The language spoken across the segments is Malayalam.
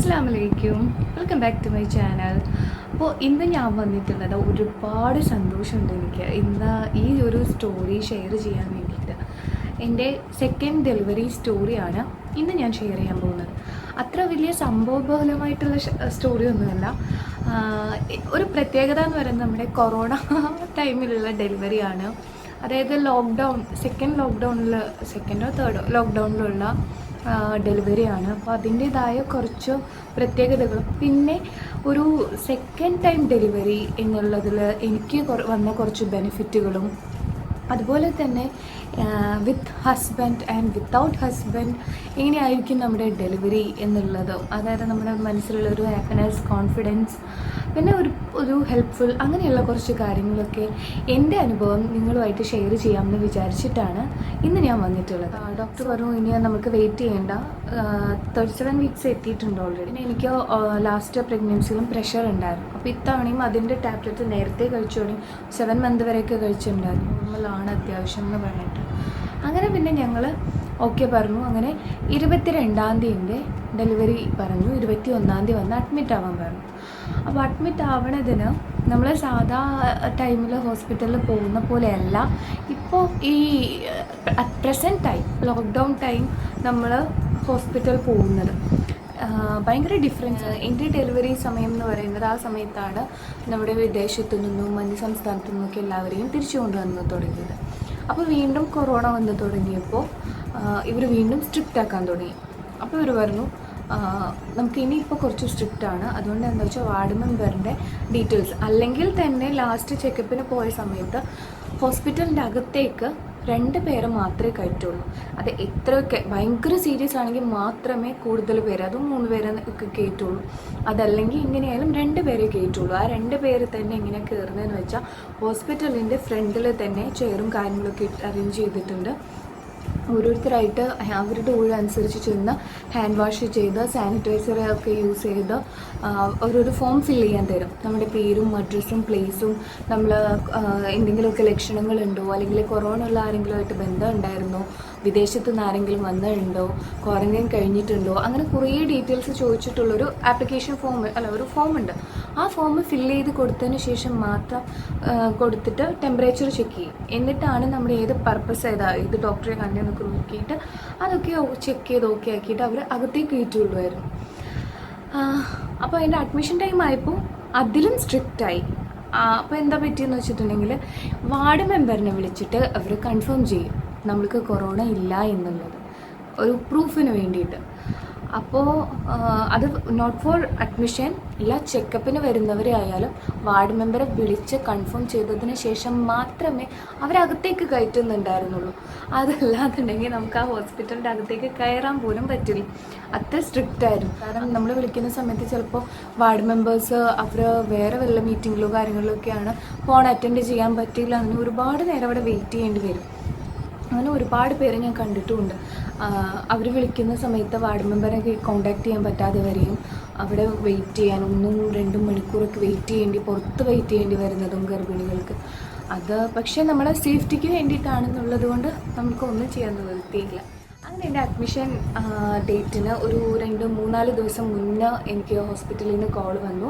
അസ്സലാമലൈക്കും, welcome back to my channel. അപ്പോൾ ഇന്ന് ഞാൻ വന്നിട്ടുള്ളത് ഒരുപാട് സന്തോഷമുണ്ട് എനിക്ക് ഇന്ന് ഈ ഒരു സ്റ്റോറി ഷെയർ ചെയ്യാൻ വേണ്ടിയിട്ട്. എൻ്റെ സെക്കൻഡ് ഡെലിവറി സ്റ്റോറിയാണ് ഇന്ന് ഞാൻ ഷെയർ ചെയ്യാൻ പോകുന്നത്. അത്ര വലിയ സംഭവബഹുലമായിട്ടുള്ള സ്റ്റോറി ഒന്നുമല്ല. ഒരു പ്രത്യേകത എന്ന് പറയുന്നത് നമ്മുടെ കൊറോണ ടൈമിലുള്ള ഡെലിവറിയാണ്. അതായത് സെക്കൻഡോ തേർഡോ ലോക്ക്ഡൗണിലുള്ള ഡെലിവറിയാണ്. അപ്പോൾ അതിൻ്റേതായ കുറച്ച് പ്രത്യേകതകളും പിന്നെ ഒരു സെക്കൻഡ് ടൈം ഡെലിവറി എന്നുള്ളതിൽ എനിക്ക് വന്ന കുറച്ച് ബെനിഫിറ്റുകളും, അതുപോലെ തന്നെ വിത്ത് ഹസ്ബൻഡ് ആൻഡ് വിത്തൗട്ട് ഹസ്ബൻഡ് എങ്ങനെയായിരിക്കും നമ്മുടെ ഡെലിവറി എന്നുള്ളതും, അതായത് നമ്മുടെ മനസ്സിലുള്ള ഒരു ഹാപ്പിനെസ്, കോൺഫിഡൻസ്, പിന്നെ ഒരു ഹെൽപ്ഫുൾ, അങ്ങനെയുള്ള കുറച്ച് കാര്യങ്ങളൊക്കെ എൻ്റെ അനുഭവം നിങ്ങളുമായിട്ട് ഷെയർ ചെയ്യാമെന്ന് വിചാരിച്ചിട്ടാണ് ഇന്ന് ഞാൻ വന്നിട്ടുള്ളത്. ഡോക്ടർ പറഞ്ഞു ഇനി നമുക്ക് വെയിറ്റ് ചെയ്യേണ്ട, 37 വീക്സ് എത്തിയിട്ടുണ്ട് ഓൾറെഡി. പിന്നെ എനിക്ക് ലാസ്റ്റ് പ്രഗ്നൻസിയിലും പ്രഷർ ഉണ്ടായിരുന്നു. അപ്പോൾ ഇത്തവണയും അതിൻ്റെ ടാബ്ലറ്റ് നേരത്തെ കഴിച്ചു തുടങ്ങി. 7 മന്ത് വരെയൊക്കെ കഴിച്ചിട്ടുണ്ടായിരുന്നു. നോർമലാണ് അത്യാവശ്യം എന്ന് പറഞ്ഞിട്ട്. അങ്ങനെ പിന്നെ ഞങ്ങൾ ഓക്കെ പറഞ്ഞു. അങ്ങനെ 22-ാം തീയതിൻ്റെ ഡെലിവറി പറഞ്ഞു. 21-ാം തീയതി വന്ന് അഡ്മിറ്റ് ആവാൻ പറഞ്ഞു. അപ്പോൾ അഡ്മിറ്റ് ആവണതിന് നമ്മൾ സാധാ ടൈമിൽ ഹോസ്പിറ്റലിൽ പോകുന്ന പോലെയല്ല ഇപ്പോൾ ഈ പ്രസൻറ്റ് ടൈം, ലോക്ക്ഡൗൺ ടൈം നമ്മൾ ഹോസ്പിറ്റൽ പോകുന്നത്. ഭയങ്കര ഡിഫറൻസ്. എൻ്റെ ഡെലിവറി സമയം എന്ന് പറയുന്നത് ആ സമയത്താണ് നമ്മുടെ വിദേശത്തു നിന്നും അന്യ സംസ്ഥാനത്തു നിന്നൊക്കെ എല്ലാവരെയും തിരിച്ചു കൊണ്ടുവന്ന് തുടങ്ങിയത്. അപ്പോൾ വീണ്ടും കൊറോണ വന്ന് തുടങ്ങിയപ്പോൾ ഇവർ വീണ്ടും സ്ട്രിക്റ്റ് ആക്കാൻ തുടങ്ങി. അപ്പോൾ ഇവർ പറഞ്ഞു നമുക്ക് ഇനിയിപ്പോൾ കുറച്ച് സ്ട്രിക്റ്റാണ്, അതുകൊണ്ട് എന്താ വെച്ചാൽ വാർഡ് മെമ്പറിൻ്റെ ഡീറ്റെയിൽസ്, അല്ലെങ്കിൽ തന്നെ ലാസ്റ്റ് ചെക്കപ്പിന് പോയ സമയത്ത് ഹോസ്പിറ്റലിൻ്റെ അകത്തേക്ക് 2 പേരെ മാത്രമേ കയറ്റുള്ളൂ. അത് എത്രയൊക്കെ ഭയങ്കര സീരിയസ് ആണെങ്കിൽ മാത്രമേ കൂടുതൽ പേര്, അതും 3 പേരെ ഒക്കെ കയറ്റുള്ളൂ. അതല്ലെങ്കിൽ ഇങ്ങനെയായാലും 2 പേരെ കയറ്റുള്ളൂ. ആ 2 പേര് തന്നെ എങ്ങനെ കയറുന്നതെന്ന് വെച്ചാൽ ഹോസ്പിറ്റലിൻ്റെ ഫ്രണ്ടിൽ തന്നെ ചെയറും കാര്യങ്ങളൊക്കെ അറേഞ്ച് ചെയ്തിട്ടുണ്ട്. ഓരോരുത്തരായിട്ട് അവരുടെ ഊഴനുസരിച്ച് ചെന്ന് ഹാൻഡ് വാഷ് ചെയ്ത് സാനിറ്റൈസറൊക്കെ യൂസ് ചെയ്ത് ഓരോരോ ഫോം ഫില്ല് ചെയ്യാൻ തരും. നമ്മുടെ പേരും അഡ്രസ്സും പ്ലേസും, നമ്മൾ എന്തെങ്കിലുമൊക്കെ ലക്ഷണങ്ങളുണ്ടോ, അല്ലെങ്കിൽ കൊറോണ ഉള്ള ആരെങ്കിലുമായിട്ട് ബന്ധം ഉണ്ടായിരുന്നോ, വിദേശത്തു നിന്ന് ആരെങ്കിലും വന്നിട്ടുണ്ടോ, ക്വാറന്റൈൻ കഴിഞ്ഞിട്ടുണ്ടോ, അങ്ങനെ കുറേ ഡീറ്റെയിൽസ് ചോദിച്ചിട്ടുള്ളൊരു ആപ്ലിക്കേഷൻ ഒരു ഫോമുണ്ട്. ആ ഫോം ഫില്ല് ചെയ്ത് കൊടുത്തതിന് ശേഷം മാത്രം കൊടുത്തിട്ട് ടെമ്പറേച്ചർ ചെക്ക് ചെയ്യും. എന്നിട്ടാണ് നമ്മുടെ ഏത് പർപ്പസ് ഏത് ഡോക്ടറെ കണ്ടെന്നൊക്കെ നോക്കിയിട്ട് അതൊക്കെ ചെക്ക് ചെയ്ത് ഓക്കെ ആക്കിയിട്ട് അവർ അകത്തേക്ക് കയറ്റുള്ളൂമായിരുന്നു. അപ്പോൾ അതിൻ്റെ അഡ്മിഷൻ ടൈം ആയപ്പോൾ അതിലും സ്ട്രിക്റ്റായി. അപ്പോൾ എന്താ പറ്റിയെന്ന് വെച്ചിട്ടുണ്ടെങ്കിൽ വാർഡ് മെമ്പറിനെ വിളിച്ചിട്ട് അവർ കൺഫേം ചെയ്യും നമ്മൾക്ക് കൊറോണ ഇല്ല എന്നുള്ളത്, ഒരു പ്രൂഫിന് വേണ്ടിയിട്ട്. അപ്പോൾ അത് നോട്ട് ഫോർ അഡ്മിഷൻ ഇല്ല, ചെക്കപ്പിന് വരുന്നവരെ ആയാലും വാർഡ് മെമ്പറെ വിളിച്ച് കൺഫേം ചെയ്തതിന് ശേഷം മാത്രമേ അവരകത്തേക്ക് കയറ്റുന്നുണ്ടായിരുന്നുള്ളൂ. അതല്ലാന്നുണ്ടെങ്കിൽ നമുക്ക് ആ ഹോസ്പിറ്റലിൻ്റെ അകത്തേക്ക് കയറാൻ പോലും പറ്റില്ല. അത്ര സ്ട്രിക്റ്റ് ആയിരുന്നു. കാരണം നമ്മൾ വിളിക്കുന്ന സമയത്ത് ചിലപ്പോൾ വാർഡ് മെമ്പേഴ്സ് അവർ വേറെ വല്ല മീറ്റിങ്ങിലോ കാര്യങ്ങളിലോ ഒക്കെയാണ്, ഫോൺ അറ്റൻഡ് ചെയ്യാൻ പറ്റില്ല, അങ്ങനെ ഒരുപാട് നേരം അവിടെ വെയിറ്റ് ചെയ്യേണ്ടി വരും. അങ്ങനെ ഒരുപാട് പേരെ ഞാൻ കണ്ടിട്ടുമുണ്ട്. അവർ വിളിക്കുന്ന സമയത്ത് വാർഡ് മെമ്പറെ കോൺടാക്ട് ചെയ്യാൻ പറ്റാതെ വരെയും അവിടെ വെയിറ്റ് ചെയ്യാൻ 1-2 മണിക്കൂറൊക്കെ പുറത്ത് വെയിറ്റ് ചെയ്യേണ്ടി വരുന്നതും ഗർഭിണികൾക്ക്. അത് പക്ഷേ നമ്മുടെ സേഫ്റ്റിക്ക് വേണ്ടിയിട്ടാണെന്നുള്ളത് കൊണ്ട് നമുക്കൊന്നും ചെയ്യാൻ നിവൃത്തിയില്ല. അങ്ങനെ എൻ്റെ അഡ്മിഷൻ ഡേറ്റിന് ഒരു 2-3-4 ദിവസം മുന്നേ എനിക്ക് ഹോസ്പിറ്റലിൽ നിന്ന് കോൾ വന്നു.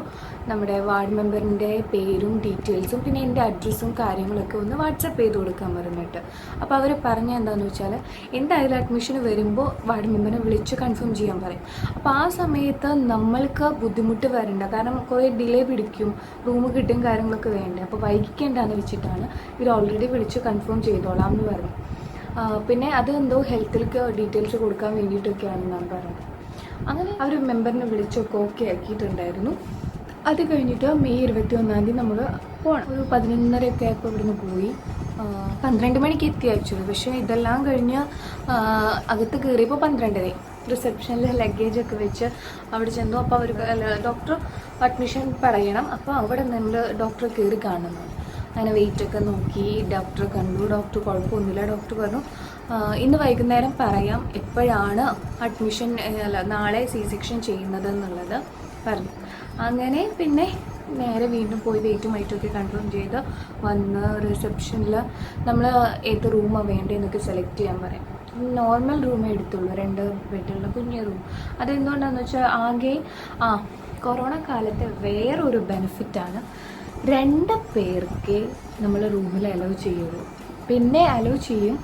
നമ്മുടെ വാർഡ് മെമ്പറിൻ്റെ പേരും ഡീറ്റെയിൽസും പിന്നെ എൻ്റെ അഡ്രസ്സും കാര്യങ്ങളൊക്കെ ഒന്ന് വാട്സപ്പ് ചെയ്ത് കൊടുക്കാൻ പറഞ്ഞിട്ട്. അപ്പോൾ അവർ പറഞ്ഞ എന്താണെന്ന് വെച്ചാൽ എന്തായാലും അഡ്മിഷന് വരുമ്പോൾ വാർഡ് മെമ്പറിനെ വിളിച്ച് കൺഫേം ചെയ്യാൻ പറയും. അപ്പോൾ ആ സമയത്ത് നമ്മൾക്ക് ബുദ്ധിമുട്ട് വരണ്ട, കാരണം കുറേ ഡിലേ പിടിക്കും, റൂം കിട്ടും കാര്യങ്ങളൊക്കെ വേണ്ടേ. അപ്പോൾ വൈകിക്കേണ്ടെന്ന് വെച്ചിട്ടാണ് ഇവർ ഓൾറെഡി വിളിച്ച് കൺഫേം ചെയ്തോളാം എന്ന് പറഞ്ഞു. പിന്നെ അത് എന്തോ ഹെൽത്തിലേക്ക് ഡീറ്റെയിൽസ് കൊടുക്കാൻ വേണ്ടിയിട്ടൊക്കെയാണെന്നാണ് പറഞ്ഞത്. അങ്ങനെ അവർ മെമ്പറിനെ വിളിച്ചൊക്കെ ഓക്കെ ആക്കിയിട്ടുണ്ടായിരുന്നു. അത് കഴിഞ്ഞിട്ട് മെയ് 21-ാം തീയതി നമ്മൾ പോകണം. ഒരു 11:30 ആയപ്പോൾ ഇവിടുന്ന് പോയി. 12 മണിക്ക് എത്തി ആക്ച്വലി. പക്ഷേ ഇതെല്ലാം കഴിഞ്ഞ് അകത്ത് കയറിയപ്പോൾ 12:30. റിസപ്ഷനിൽ ലഗേജൊക്കെ വെച്ച് അവിടെ ചെന്നു. അപ്പോൾ അവർ ഡോക്ടർ അഡ്മിഷൻ പറയണം. അപ്പോൾ അവിടെ നമ്മൾ ഡോക്ടറെ കയറി കാണുന്നു. അങ്ങനെ വെയിറ്റൊക്കെ നോക്കി ഡോക്ടറെ കണ്ടു. ഡോക്ടർ കുഴപ്പമൊന്നുമില്ല. ഡോക്ടർ പറഞ്ഞു ഇന്ന് വൈകുന്നേരം പറയാം എപ്പോഴാണ് അഡ്മിഷൻ, നാളെ C-സെക്ഷൻ ചെയ്യുന്നത് എന്നുള്ളത് പറഞ്ഞു. അങ്ങനെ പിന്നെ നേരെ വീണ്ടും പോയി വെയിറ്റും വൈറ്റൊക്കെ കൺഫേം ചെയ്ത് വന്ന് റിസപ്ഷനിൽ നമ്മൾ ഏത് റൂമാണ് വേണ്ടതെന്നൊക്കെ സെലക്ട് ചെയ്യാൻ പറയും. നോർമൽ റൂമേ എടുത്തുള്ളൂ, 2 ബെഡുള്ള കുഞ്ഞു റൂം. അതെന്തുകൊണ്ടാണെന്ന് വെച്ചാൽ ആകെ കൊറോണ കാലത്തെ വേറൊരു ബെനിഫിറ്റാണ്, 2 പേർക്ക് നമ്മൾ റൂമിൽ അലോ ചെയ്യുള്ളൂ. പിന്നെ അലോ ചെയ്യും,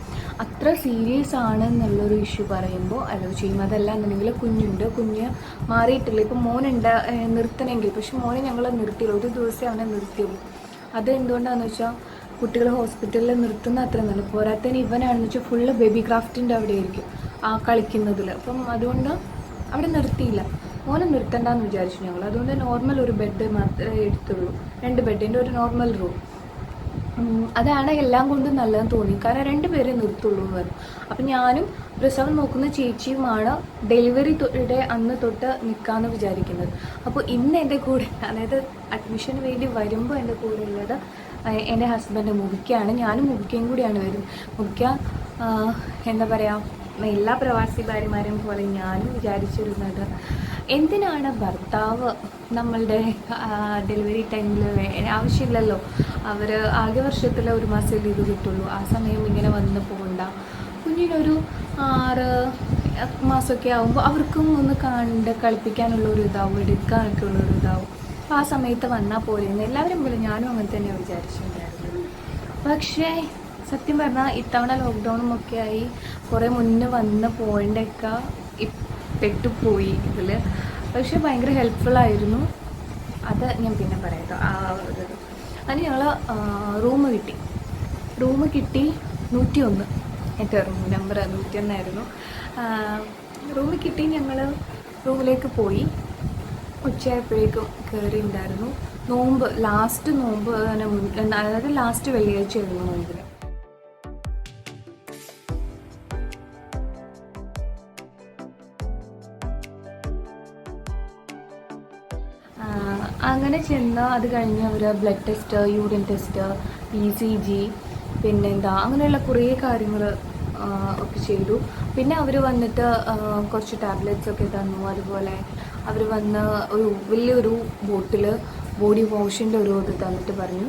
അത്ര സീരിയസ് ആണെന്നുള്ളൊരു ഇഷ്യൂ പറയുമ്പോൾ അലോ ചെയ്യും. അതല്ല എന്നുണ്ടെങ്കിൽ കുഞ്ഞ് മാറിയിട്ടില്ല, ഇപ്പം മോനുണ്ട് നിർത്തണമെങ്കിൽ, പക്ഷെ മോനെ ഞങ്ങൾ നിർത്തിയുള്ളൂ, ഒരു ദിവസം അവനെ നിർത്തിയുള്ളൂ. അത് എന്തുകൊണ്ടാണെന്ന് വെച്ചാൽ കുട്ടികൾ ഹോസ്പിറ്റലിൽ നിർത്തുന്ന അത്ര നല്ല, പോരാത്തതിന് ഇവനാണെന്ന് വെച്ചാൽ ഫുള്ള് ബേബി ക്രാഫ്റ്റിൻ്റെ അവിടെ ആയിരിക്കും കളിക്കുന്നതിൽ. അപ്പം അതുകൊണ്ട് അവിടെ നിർത്തിയില്ല, മോനെ നിർത്തണ്ടെന്ന് വിചാരിച്ചു ഞങ്ങൾ. അതുകൊണ്ട് നോർമൽ ഒരു ബെഡ് മാത്രമേ എടുത്തുള്ളൂ, 2 ബെഡിൻ്റെ ഒരു നോർമൽ റൂം. അതാണ് എല്ലാം കൊണ്ടും നല്ലതെന്ന് തോന്നി, കാരണം 2 പേരെ നിർത്തുള്ളൂ എന്ന് പറഞ്ഞു. അപ്പം ഞാനും പ്രസവം നോക്കുന്ന ചേച്ചിയുമാണ് ഡെലിവറിയുടെ അന്ന് തൊട്ട് നിൽക്കാമെന്ന് വിചാരിക്കുന്നത്. അപ്പോൾ ഇന്ന് എൻ്റെ കൂടെ, അതായത് അഡ്മിഷന് വേണ്ടി വരുമ്പോൾ എൻ്റെ കൂടെ ഉള്ളത് എൻ്റെ ഹസ്ബൻഡ് മുബിക്കയാണ്. ഞാനും മുബിക്കയും കൂടിയാണ് വരുന്നത്. മുബിക്ക എന്താ പറയുക, എല്ലാ പ്രവാസി ഭാര്യമാരെയും പോലെ ഞാനും വിചാരിച്ചിരുന്നത്, എന്തിനാണ് ഭർത്താവ് നമ്മളുടെ ഡെലിവറി ടൈമിൽ ആവശ്യമില്ലല്ലോ, അവർ ആകെ വർഷത്തിൽ 1 മാസം ലീവ് കിട്ടുള്ളൂ, ആ സമയം ഇങ്ങനെ വന്ന് പോകണ്ട, കുഞ്ഞിനൊരു 6 മാസമൊക്കെ ആകുമ്പോൾ അവർക്കും ഒന്ന് കണ്ട് കളിപ്പിക്കാനുള്ളൊരു ഇതാവും, എടുക്കാനൊക്കെ ഉള്ളൊരു ഇതാവും, അപ്പോൾ ആ സമയത്ത് വന്നാൽ പോലെയെന്ന് എല്ലാവരും പോലെ ഞാനും അങ്ങനെ തന്നെയാണ് വിചാരിച്ചിട്ടുണ്ടായിരുന്നത്. പക്ഷേ സത്യം പറഞ്ഞാൽ ഇത്തവണ ലോക്ക്ഡൗണും ഒക്കെ ആയി കുറേ മുന്നേ വന്ന് പോയിൻ്റെയൊക്കെ പെട്ടുപോയി ഇതിൽ. പക്ഷെ ഭയങ്കര ഹെൽപ്ഫുള്ളായിരുന്നു, അത് ഞാൻ പിന്നെ പറയാം കേട്ടോ. അതിന് ഞങ്ങൾ റൂം കിട്ടി 101, എൻ്റെ റൂം നമ്പർ 101 ആയിരുന്നു. റൂം കിട്ടി, ഞങ്ങൾ റൂമിലേക്ക് പോയി. ഉച്ചയായപ്പോഴേക്കും കയറിയിട്ടുണ്ടായിരുന്നു. നോമ്പ്, ലാസ്റ്റ് നോമ്പ്, അതായത് ലാസ്റ്റ് വെള്ളിയാഴ്ച ആയിരുന്നു നോമ്പിന്. അങ്ങനെ ചെന്ന് അത് കഴിഞ്ഞ് അവർ blood test, urine test, ECG, പിന്നെന്താ അങ്ങനെയുള്ള കുറേ കാര്യങ്ങൾ ഒക്കെ ചെയ്തു. പിന്നെ അവർ വന്നിട്ട് കുറച്ച് ടാബ്ലറ്റ്സ് ഒക്കെ തന്നു. അതുപോലെ അവർ വന്ന് ഒരു വലിയൊരു ബോട്ടിൽ ബോഡി വാഷിൻ്റെ ഒരു ഇത് തന്നിട്ട് പറഞ്ഞു,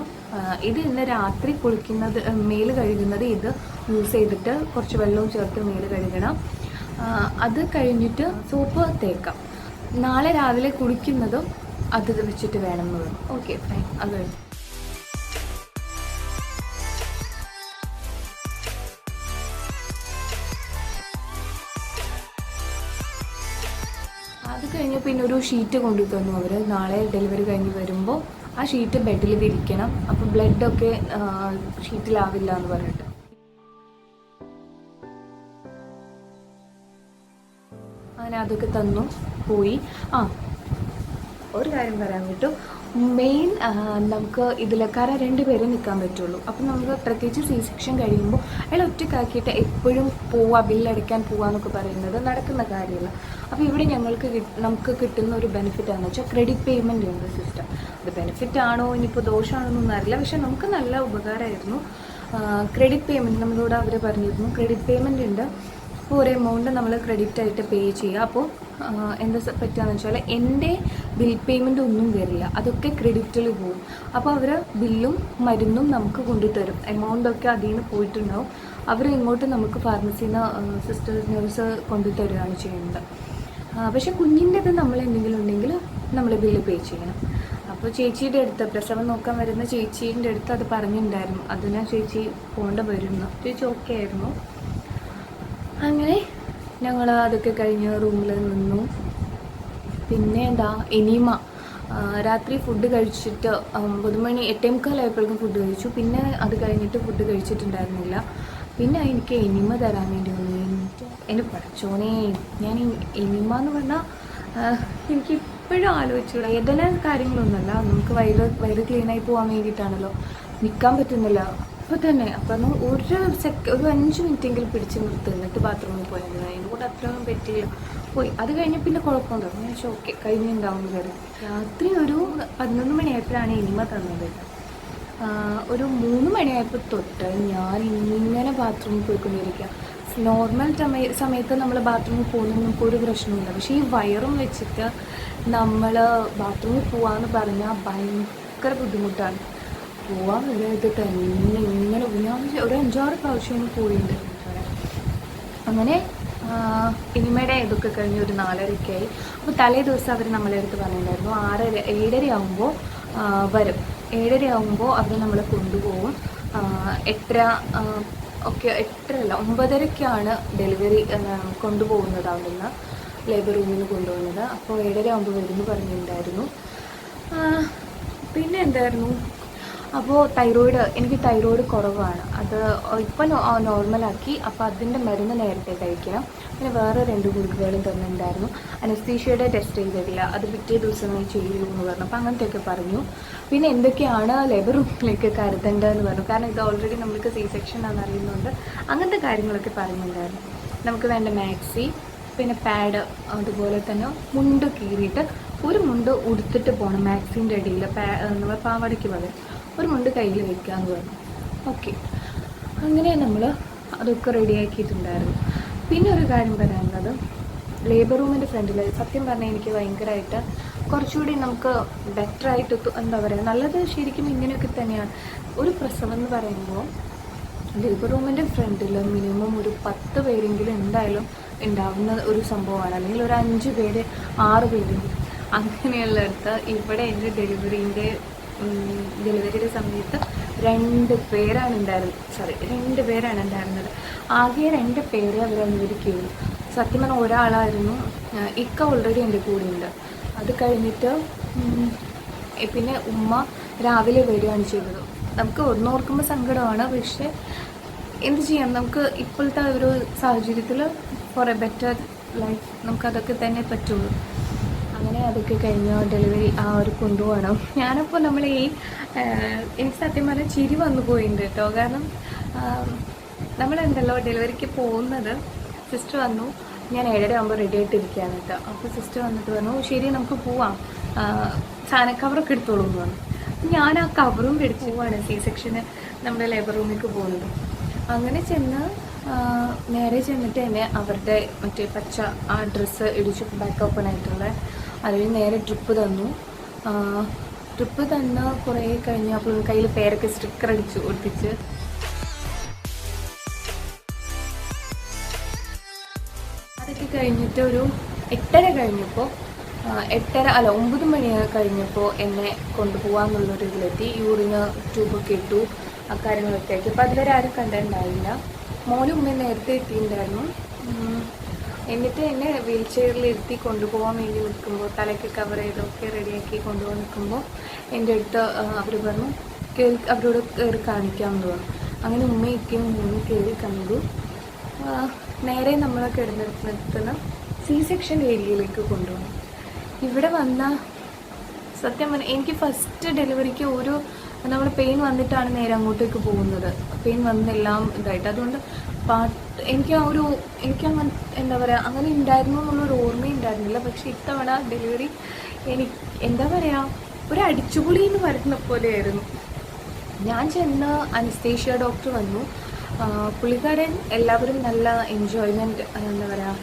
ഇത് ഇന്ന് രാത്രി കുളിക്കുന്നത്, മേല് കഴുകുന്നത് ഇത് യൂസ് ചെയ്തിട്ട് കുറച്ച് വെള്ളവും ചേർത്ത് മേല് കഴുകണം, അത് കഴിഞ്ഞിട്ട് സോപ്പ് തേക്കാം, നാളെ രാവിലെ കുളിക്കുന്നതും അത് വെച്ചിട്ട് വേണം എന്ന് പറഞ്ഞു. Okay fine. അത് കഴിഞ്ഞു പിന്നെ ഒരു ഷീറ്റ് കൊണ്ടു തന്നു അവർ, നാളെ ഡെലിവറി കഴിഞ്ഞ് വരുമ്പോൾ ആ ഷീറ്റ് ബെഡിൽ വിരിക്കണം, അപ്പോൾ ബ്ലഡൊക്കെ ഷീറ്റിലാവില്ല എന്ന് പറഞ്ഞിട്ട്. അങ്ങനെ അതൊക്കെ തന്നു പോയി. ഒരു കാര്യം പറയാൻ പറ്റും, മെയിൻ നമുക്ക് ഇതിൽ കാരണം 2 പേരെ നിൽക്കാൻ പറ്റുള്ളൂ. അപ്പം നമുക്ക് പ്രത്യേകിച്ച് C-സെക്ഷൻ കഴിയുമ്പോൾ അയാൾ ഒറ്റക്കാക്കിയിട്ട് എപ്പോഴും ബില്ലടയ്ക്കാൻ പോവാന്നൊക്കെ പറയുന്നത് നടക്കുന്ന കാര്യമില്ല. അപ്പോൾ ഇവിടെ നമുക്ക് കിട്ടുന്ന ഒരു ബെനിഫിറ്റാണെന്ന് വെച്ചാൽ ക്രെഡിറ്റ് പേയ്മെൻറ്റ് ഉണ്ട് സിസ്റ്റം. അത് ബെനിഫിറ്റ് ആണോ ഇനിയിപ്പോൾ ദോഷമാണോ എന്നൊന്നും അറിയില്ല, പക്ഷേ നമുക്ക് നല്ല ഉപകാരമായിരുന്നു. ക്രെഡിറ്റ് പേയ്മെൻറ്റ് നമ്മളോട് അവർ പറഞ്ഞിരുന്നു, ക്രെഡിറ്റ് പേയ്മെൻറ്റ് ഉണ്ട്, അപ്പോൾ ഒരു എമൗണ്ട് നമ്മൾ ക്രെഡിറ്റ് ആയിട്ട് പേ ചെയ്യുക. അപ്പോൾ എന്താ പറ്റുകയെന്ന് വെച്ചാൽ എൻ്റെ ബിൽ പേയ്മെൻ്റ് ഒന്നും വരില്ല, അതൊക്കെ ക്രെഡിറ്റിൽ പോകും. അപ്പോൾ അവർ ബില്ലും മരുന്നും നമുക്ക് കൊണ്ടുതരും, എമൗണ്ടൊക്കെ അതിൽ നിന്ന് പോയിട്ടുണ്ടാവും, അവർ ഇങ്ങോട്ട് നമുക്ക് ഫാർമസിയിൽ നിന്ന് സിസ്റ്റേഴ്സ് നേഴ്സ് കൊണ്ടുതരികയാണ് ചെയ്യുന്നത്. പക്ഷേ കുഞ്ഞിൻ്റെത് നമ്മൾ എന്തെങ്കിലും ഉണ്ടെങ്കിൽ നമ്മൾ ബില്ല് പേ ചെയ്യണം. അപ്പോൾ ചേച്ചിയുടെ അടുത്ത്, പ്രസവം നോക്കാൻ വരുന്ന ചേച്ചീൻ്റെ അടുത്ത് അത് പറഞ്ഞിട്ടുണ്ടായിരുന്നു, അതിനാ ചേച്ചി പോകേണ്ട വരുന്നു. ചേച്ചി ഓക്കെ ആയിരുന്നു. അങ്ങനെ ഞങ്ങൾ അതൊക്കെ കഴിഞ്ഞ് റൂമിൽ നിന്നു. പിന്നെ എനിമ രാത്രി ഫുഡ് കഴിച്ചിട്ട് 9 മണി 8:45 ഫുഡ് കഴിച്ചു. പിന്നെ അത് കഴിഞ്ഞിട്ട് ഫുഡ് കഴിച്ചിട്ടുണ്ടായിരുന്നില്ല. പിന്നെ എനിക്ക് എനിമ തരാൻ വേണ്ടി വന്നു. എൻ്റെ പഠിച്ചോനെ, ഞാൻ എനിമ എന്ന് പറഞ്ഞാൽ എനിക്കിപ്പോഴും ആലോചിച്ചുകൂടാ, ഏതെല്ലാം കാര്യങ്ങളൊന്നുമല്ല, നമുക്ക് വയറ് ക്ലീനായി പോകാൻ വേണ്ടിയിട്ടാണല്ലോ, നിൽക്കാൻ പറ്റുന്നില്ല അപ്പോൾ തന്നെ. അപ്പം ഒരു 5 മിനിറ്റെങ്കിലും പിടിച്ച് നിർത്തി, എന്നിട്ട് ബാത്റൂമിൽ പോയത്, അതിൻ്റെ കൂടെ അത്രയൊന്നും പറ്റിയില്ല, പോയി. അത് കഴിഞ്ഞ് പിന്നെ കുഴപ്പമുണ്ടോ, ഞാൻ ഓക്കെ കഴിഞ്ഞിട്ടുണ്ടാവും കയറി. രാത്രി ഒരു 11 മണിയായപ്പോഴാണ് എനിമ തന്നത്. ഒരു 3 മണിയായപ്പോൾ തൊട്ട് ഞാൻ ഇങ്ങനെ ബാത്റൂമിൽ പോയിക്കൊണ്ടിരിക്കുക. നോർമൽ സമയത്ത് നമ്മൾ ബാത്റൂമിൽ പോകുന്നതിന് നമുക്കൊരു പ്രശ്നമില്ല, പക്ഷേ ഈ വയറും വെച്ചിട്ട് നമ്മൾ ബാത്റൂമിൽ പോകാമെന്ന് പറഞ്ഞാൽ ഭയങ്കര ബുദ്ധിമുട്ടാണ്. പോവാൻ വരെ ഇത് തന്നെ ഇങ്ങനെ ഞാൻ ഒരു 5-6 പ്രാവശ്യം പോയിട്ടുണ്ട്. അങ്ങനെ ഇനിമയുടെ ഇതൊക്കെ കഴിഞ്ഞ് ഒരു 4:30 അപ്പോൾ തലേ ദിവസം അവർ നമ്മളെ അടുത്ത് പറഞ്ഞിട്ടുണ്ടായിരുന്നു 7:30 ആകുമ്പോൾ വരും. 7:30 ആകുമ്പോൾ അവർ നമ്മളെ കൊണ്ടുപോകും. 8:30 ഒക്കെ 8:30 അല്ല 9:30ക്കാണ് ഡെലിവറി കൊണ്ടുപോകുന്നത്, അവിടുന്ന് ലേബർ റൂമിൽ നിന്ന് കൊണ്ടുപോകുന്നത്. അപ്പോൾ 7:30 ആകുമ്പോൾ വരുമെന്ന് പറഞ്ഞിട്ടുണ്ടായിരുന്നു. പിന്നെ എന്തായിരുന്നു, അപ്പോൾ എനിക്ക് തൈറോയ്ഡ് കുറവാണ്. അത് ഇപ്പം നോർമലാക്കി. അപ്പോൾ അതിൻ്റെ മരുന്ന് നേരത്തെ കഴിക്കണം. പിന്നെ വേറെ 2 ഗുളികകളും തന്നിട്ടുണ്ടായിരുന്നു. അനസ്തീഷ്യയുടെ ടെസ്റ്റ് ചെയ്തിട്ടില്ല, അത് പിറ്റേ ദിവസമേ ചെയ്യൂ എന്ന് പറഞ്ഞു. അപ്പോൾ അങ്ങനത്തെയൊക്കെ പറഞ്ഞു. പിന്നെ എന്തൊക്കെയാണ് ലേബർ റൂമിലേക്ക് കരുതേണ്ടതെന്ന് പറഞ്ഞു. കാരണം ഇത് ഓൾറെഡി നമുക്ക് C-സെക്ഷൻ ആണെന്ന് അറിയുന്നുണ്ട്. അങ്ങനത്തെ കാര്യങ്ങളൊക്കെ പറഞ്ഞിട്ടുണ്ടായിരുന്നു. നമുക്ക് വേണ്ട മാക്സി, പിന്നെ പാഡ്, അതുപോലെ തന്നെ മുണ്ട് കീറിയിട്ട് ഒരു മുണ്ട് ഉടുത്തിട്ട് പോകണം. മാക്സിൻ്റെ ഇടയിൽ നമ്മൾ പാവാടയ്ക്ക് പകരം ഒരു മുണ്ട് കയ്യിൽ വെക്കാമെന്ന് പറഞ്ഞു. ഓക്കെ, അങ്ങനെ നമ്മൾ അതൊക്കെ റെഡിയാക്കിയിട്ടുണ്ടായിരുന്നു. പിന്നെ ഒരു കാര്യം പറയാനുള്ളത്, ലേബർ റൂമിൻ്റെ ഫ്രണ്ടിൽ സത്യം പറഞ്ഞാൽ എനിക്ക് ഭയങ്കരമായിട്ട് കുറച്ചുകൂടി നമുക്ക് ബെറ്ററായിട്ട് എന്താ പറയുക, നല്ലത് ശരിക്കും ഇങ്ങനെയൊക്കെ തന്നെയാണ്. ഒരു പ്രസവം എന്ന് പറയുമ്പോൾ ലേബർ റൂമിൻ്റെ ഫ്രണ്ടിൽ മിനിമം ഒരു 10 പേരെങ്കിലും എന്തായാലും ഉണ്ടാവുന്ന ഒരു സംഭവമാണ്. അല്ലെങ്കിൽ ഒരു 5 പേര് 6 പേരെങ്കിലും. അങ്ങനെയുള്ളിടത്ത് ഇവിടെ എൻ്റെ ഡെലിവറിയുടെ സമയത്ത് 2 പേരാണ് ഉണ്ടായിരുന്നത്. ആകെ 2 പേരെ അവർ അനുവദിക്കുകയുള്ളൂ. സത്യം പറഞ്ഞാൽ ഒരാളായിരുന്നു. ഇക്ക ഓൾറെഡി എൻ്റെ കൂടെ ഉണ്ട്. അത് കഴിഞ്ഞിട്ട് പിന്നെ ഉമ്മ രാവിലെ വരികയാണ് ചെയ്തത്. നമുക്ക് ഒന്നോർക്കുമ്പോൾ സങ്കടമാണ്, പക്ഷേ എന്ത് ചെയ്യാം, നമുക്ക് ഇപ്പോഴത്തെ ഒരു സാഹചര്യത്തിൽ ഫോർ എ ബെറ്റർ ലൈഫ് നമുക്കതൊക്കെ തന്നെ പറ്റുള്ളൂ. അങ്ങനെ അതൊക്കെ കഴിഞ്ഞ് ഡെലിവറി ഒരു കൊണ്ടുപോകണം. ഞാനപ്പോൾ എനിക്ക് സത്യം പറഞ്ഞാൽ ചിരി വന്നു പോയിട്ടുണ്ട് കേട്ടോ. കാരണം നമ്മളെന്തല്ലോ ഡെലിവറിക്ക് പോകുന്നത്, സിസ്റ്റർ വന്നു, ഞാൻ 7:30 ആകുമ്പോൾ റെഡി ആയിട്ടിരിക്കുകയാണ് കേട്ടോ. അപ്പോൾ സിസ്റ്റർ വന്നിട്ട് പറഞ്ഞു, ശരി നമുക്ക് പോവാം, കവറൊക്കെ എടുത്തോളൂ എന്ന് പറഞ്ഞു. ഞാൻ ആ കവറും പിടിച്ച് പോവാണ് C-സെക്ഷന് നമ്മുടെ ലേബർ റൂമിലേക്ക് പോകുന്നത്. അങ്ങനെ നേരെ ചെന്നിട്ട് തന്നെ അവരുടെ മറ്റേ പച്ച ആ ഡ്രസ്സ് ഇടിച്ച് ബാക്ക് ഓപ്പൺ ആയിട്ടുള്ള അതിൽ നേരെ ട്രിപ്പ് തന്നു. കുറേ കഴിഞ്ഞ് അപ്പോൾ കയ്യിൽ പേരൊക്കെ സ്റ്റിക്കർ അടിച്ച് ഒട്ടിച്ച് അതൊക്കെ കഴിഞ്ഞിട്ട് ഒരു 8:30 കഴിഞ്ഞപ്പോൾ 9 മണി കഴിഞ്ഞപ്പോൾ എന്നെ കൊണ്ടുപോകാമെന്നുള്ളൊരു ഇതിലെത്തി. യൂറിന് ട്യൂബൊക്കെ ഇട്ടു, ആ കാര്യങ്ങളൊക്കെ ആക്കി. അപ്പോൾ അതുവരെ ആരും കണ്ടിട്ടുണ്ടായില്ല. മോനും ഉമ്മയും നേരത്തെ എത്തിയിട്ടുണ്ടായിരുന്നു. എന്നിട്ട് എന്നെ വീൽ ചെയറിൽ ഇരുത്തി കൊണ്ടുപോകാൻ വേണ്ടി നിൽക്കുമ്പോൾ, തലയ്ക്ക് കവർ ചെയ്തൊക്കെ റെഡിയാക്കി കൊണ്ടുപോകാൻ നിൽക്കുമ്പോൾ എൻ്റെ അടുത്ത് അവർ പറഞ്ഞു, അവരോട് കയറി കാണിക്കാമെന്ന് പറഞ്ഞു. അങ്ങനെ ഉമ്മയ്ക്കും മൂന്നും കയറി കണ്ടു. നേരെ നമ്മളൊക്കെ നിർത്തുന്ന C-സെക്ഷൻ ഏരിയയിലേക്ക് കൊണ്ടുപോകണം. ഇവിടെ വന്ന സത്യം പറഞ്ഞാൽ എനിക്ക് ഫസ്റ്റ് ഡെലിവറിക്ക് നമ്മൾ പെയിൻ വന്നിട്ടാണ് നേരെ അങ്ങോട്ടേക്ക് പോകുന്നത്. പെയിൻ വന്നെല്ലാം ഇതായിട്ട്, അതുകൊണ്ട് എനിക്ക് അങ്ങനെ എന്താ പറയുക, അങ്ങനെ ഉണ്ടായിരുന്നു എന്നുള്ളൊരു ഓർമ്മയുണ്ടായിരുന്നില്ല. പക്ഷെ ഇത്തവണ ഡെലിവറി എനിക്ക് എന്താ പറയുക, ഒരു അടിച്ചുപൊളി എന്ന് പറയുന്ന പോലെയായിരുന്നു. ഞാൻ ചെന്ന് അനസ്തേഷ്യ ഡോക്ടർ വന്നു. പുള്ളിക്കാരൻ എല്ലാവരും നല്ല എൻജോയ്മെൻറ്റ്, എന്താ പറയുക,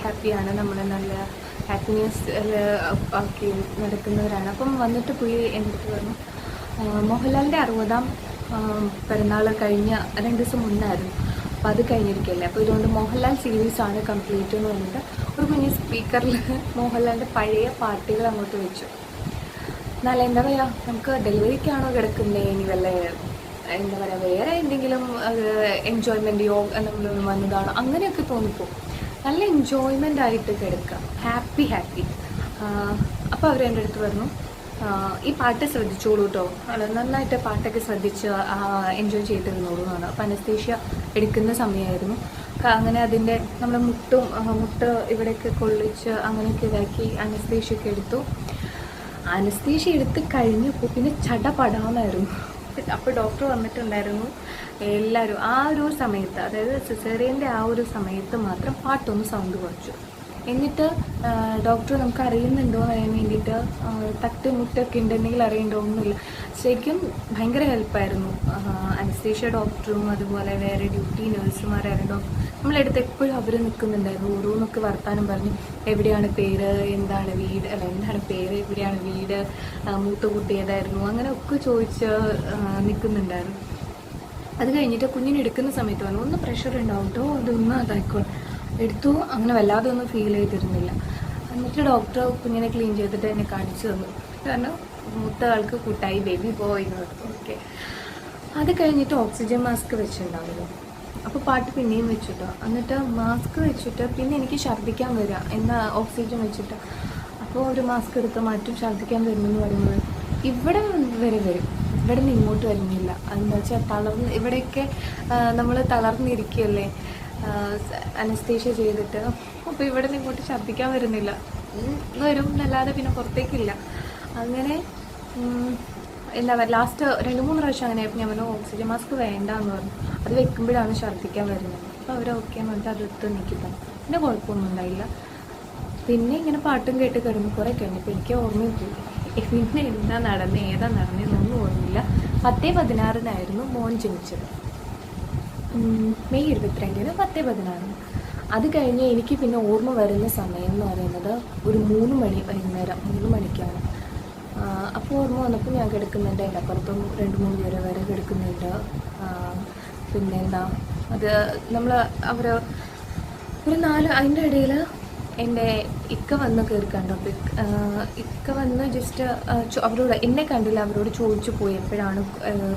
ഹാപ്പിയാണ്. നമ്മളെ നല്ല ഹാപ്പിനെസ് ആക്കി നടക്കുന്നവരാണ്. അപ്പം വന്നിട്ട് പുള്ളി എന്നിട്ട് പറഞ്ഞു, മോഹൻലാലിൻ്റെ 60ാം പിറന്നാൾ കഴിഞ്ഞ 2 ദിവസം മുന്നായിരുന്നു. അപ്പോൾ അത് കഴിഞ്ഞിരിക്കുകയല്ലേ, അപ്പോൾ ഇതുകൊണ്ട് മോഹൻലാൽ സീരീസാണ് കംപ്ലീറ്റ് എന്ന് പറഞ്ഞിട്ട് ഒരു കുഞ്ഞ് സ്പീക്കറിൽ മോഹൻലാലിൻ്റെ പഴയ പാട്ടുകൾ അങ്ങോട്ട് വെച്ചു. നല്ല എന്താ പറയുക, നമുക്ക് ഡെലിവറിക്കാണോ കിടക്കുന്നത്, ഇനി വല്ല എന്താ പറയുക വേറെ എന്തെങ്കിലും എൻജോയ്മെൻറ്റ് നമ്മൾ വന്നതാണോ അങ്ങനെയൊക്കെ തോന്നിപ്പോൾ. നല്ല എൻജോയ്മെൻ്റ് ആയിട്ട് കിടക്കുക, ഹാപ്പി. അപ്പോൾ അവർ എൻ്റെ അടുത്ത് പറഞ്ഞു, ഈ പാട്ട് ശ്രദ്ധിച്ചോളൂ കേട്ടോ, നന്നായിട്ട് പാട്ടൊക്കെ ശ്രദ്ധിച്ച് എൻജോയ് ചെയ്തിരുന്നോളൂ എന്നാണ്. അപ്പോൾ അനസ്തേഷ്യ എടുക്കുന്ന സമയമായിരുന്നു. അങ്ങനെ അതിൻ്റെ നമ്മുടെ മുട്ട് ഇവിടെയൊക്കെ കൊള്ളിച്ച് അങ്ങനെയൊക്കെ ഇതാക്കി അനസ്തേഷ്യൊക്കെ എടുത്തു. അനസ്തേഷ്യ എടുത്ത് കഴിഞ്ഞപ്പോൾ പിന്നെ ചടപടാന്നായിരുന്നു. അപ്പോൾ ഡോക്ടർ വന്നിട്ടുണ്ടായിരുന്നു. എല്ലാവരും ആ ഒരു സമയത്ത്, അതായത് സിസേറിയൻ്റെ ആ ഒരു സമയത്ത് മാത്രം പാട്ടൊന്ന് സൗണ്ട് കുറച്ചു. എന്നിട്ട് ഡോക്ടർ നമുക്ക് അറിയുന്നുണ്ടോ എന്ന് അറിയാൻ വേണ്ടിയിട്ട് മുട്ടൊക്കെ ഉണ്ടെങ്കിൽ അറിയണ്ടോ ഒന്നുമില്ല. ശരിക്കും ഭയങ്കര ഹെൽപ്പായിരുന്നു അനസ്തേഷ്യ ഡോക്ടറും അതുപോലെ വേറെ ഡ്യൂട്ടി നഴ്സുമാരായിരുന്നു. നമ്മളെടുത്ത് എപ്പോഴും അവർ നിൽക്കുന്നുണ്ടായിരുന്നു. ഓരോന്നൊക്കെ വർത്താനം പറഞ്ഞ് എവിടെയാണ് പേര്, എന്താണ് പേര്, എവിടെയാണ് വീട്, മൂത്ത കുട്ടി ഏതായിരുന്നു, അങ്ങനെ ഒക്കെ ചോദിച്ച് നിൽക്കുന്നുണ്ടായിരുന്നു. അത് കഴിഞ്ഞിട്ട് കുഞ്ഞിനെ എടുക്കുന്ന സമയത്ത് പറഞ്ഞു ഒന്ന് പ്രഷർ ഉണ്ടാവും കേട്ടോ, അതൊന്നും അതായിക്കോളും. എടുത്തു, അങ്ങനെ വല്ലാതെ ഒന്നും ഫീൽ ചെയ്തിരുന്നില്ല. എന്നിട്ട് ഡോക്ടർ കുഞ്ഞിനെ ക്ലീൻ ചെയ്തിട്ട് എന്നെ കാണിച്ചു തന്നു. കാരണം മൂത്ത ആൾക്ക് കൂട്ടായി ബേബി ബോയ് എന്ന് പറഞ്ഞു. ഓക്കെ, അത് കഴിഞ്ഞിട്ട് ഓക്സിജൻ മാസ്ക് വെച്ചിട്ടുണ്ടാവുമല്ലോ, അപ്പോൾ പാട്ട് പിന്നെയും വെച്ചിട്ടോ. എന്നിട്ട് മാസ്ക് വെച്ചിട്ട് പിന്നെ എനിക്ക് ഛർദ്ദിക്കാൻ വരിക, എന്താ ഓക്സിജൻ വെച്ചിട്ട്. അപ്പോൾ ഒരു മാസ്ക് എടുത്ത് മാറ്റും, ഛർദ്ദിക്കാൻ വരുമെന്ന് പറയുമ്പോൾ ഇവിടെ വരെ വരും, ഇവിടെ നിന്ന് ഇങ്ങോട്ട് വരുന്നില്ല. എന്താ വെച്ചാൽ ഇവിടെയൊക്കെ നമ്മൾ തളർന്നിരിക്കുകയല്ലേ അനസ്തേഷ്യ ചെയ്തിട്ട്. അപ്പോൾ ഇവിടെ നിന്ന് ഇങ്ങോട്ട് ഛർദ്ദിക്കാൻ വരുന്നില്ല, വരും എന്നല്ലാതെ പിന്നെ പുറത്തേക്കില്ല. അങ്ങനെ എന്താ പറയുക, ലാസ്റ്റ് 2-3 പ്രാവശ്യം അങ്ങനെ ഞാൻ പറഞ്ഞു ഓക്സിജൻ മാസ്ക് വേണ്ടാന്ന് പറഞ്ഞു. അത് വെക്കുമ്പോഴാണ് ഛർദ്ദിക്കാൻ വരുന്നത്. അപ്പോൾ അവർ ഓക്കെ എന്ന് പറഞ്ഞിട്ട് അതെടുത്ത് നീക്കിത്തന്നു. പിന്നെ കുഴപ്പമൊന്നും ഉണ്ടായില്ല. പിന്നെ ഇങ്ങനെ പാട്ടും കേട്ട് കിടന്നു. കുറേ കഴിഞ്ഞപ്പോൾ എനിക്ക് ഓർമ്മയില്ല പിന്നെ എന്താ നടന്നത് ഏതാ നടന്നതെന്നൊന്നും ഓർമ്മയില്ല. 10/16 മോൻ ജനിച്ചത്, മെയ് 22 10/16. അത് കഴിഞ്ഞ് എനിക്ക് പിന്നെ ഓർമ്മ വരുന്ന സമയം എന്ന് പറയുന്നത് ഒരു 3 മണി, വൈകുന്നേരം 3 മണിക്കാണ്. അപ്പോൾ ഓർമ്മ വന്നപ്പോൾ ഞാൻ കിടക്കുന്നുണ്ട്, എൻ്റെ അപ്പുറത്തും 2-3 പേര് വരെ കിടക്കുന്നുണ്ട്. പിന്നെ എന്താ അത് അവർ ഒരു 4 അതിൻ്റെ ഇടയിൽ എൻ്റെ ഇക്ക വന്ന് കയറി കണ്ടു. അപ്പോൾ ഇക്ക വന്ന് ജസ്റ്റ് അവരോട് എന്നെ കണ്ടില്ല, അവരോട് ചോദിച്ചു പോയി എപ്പോഴാണ്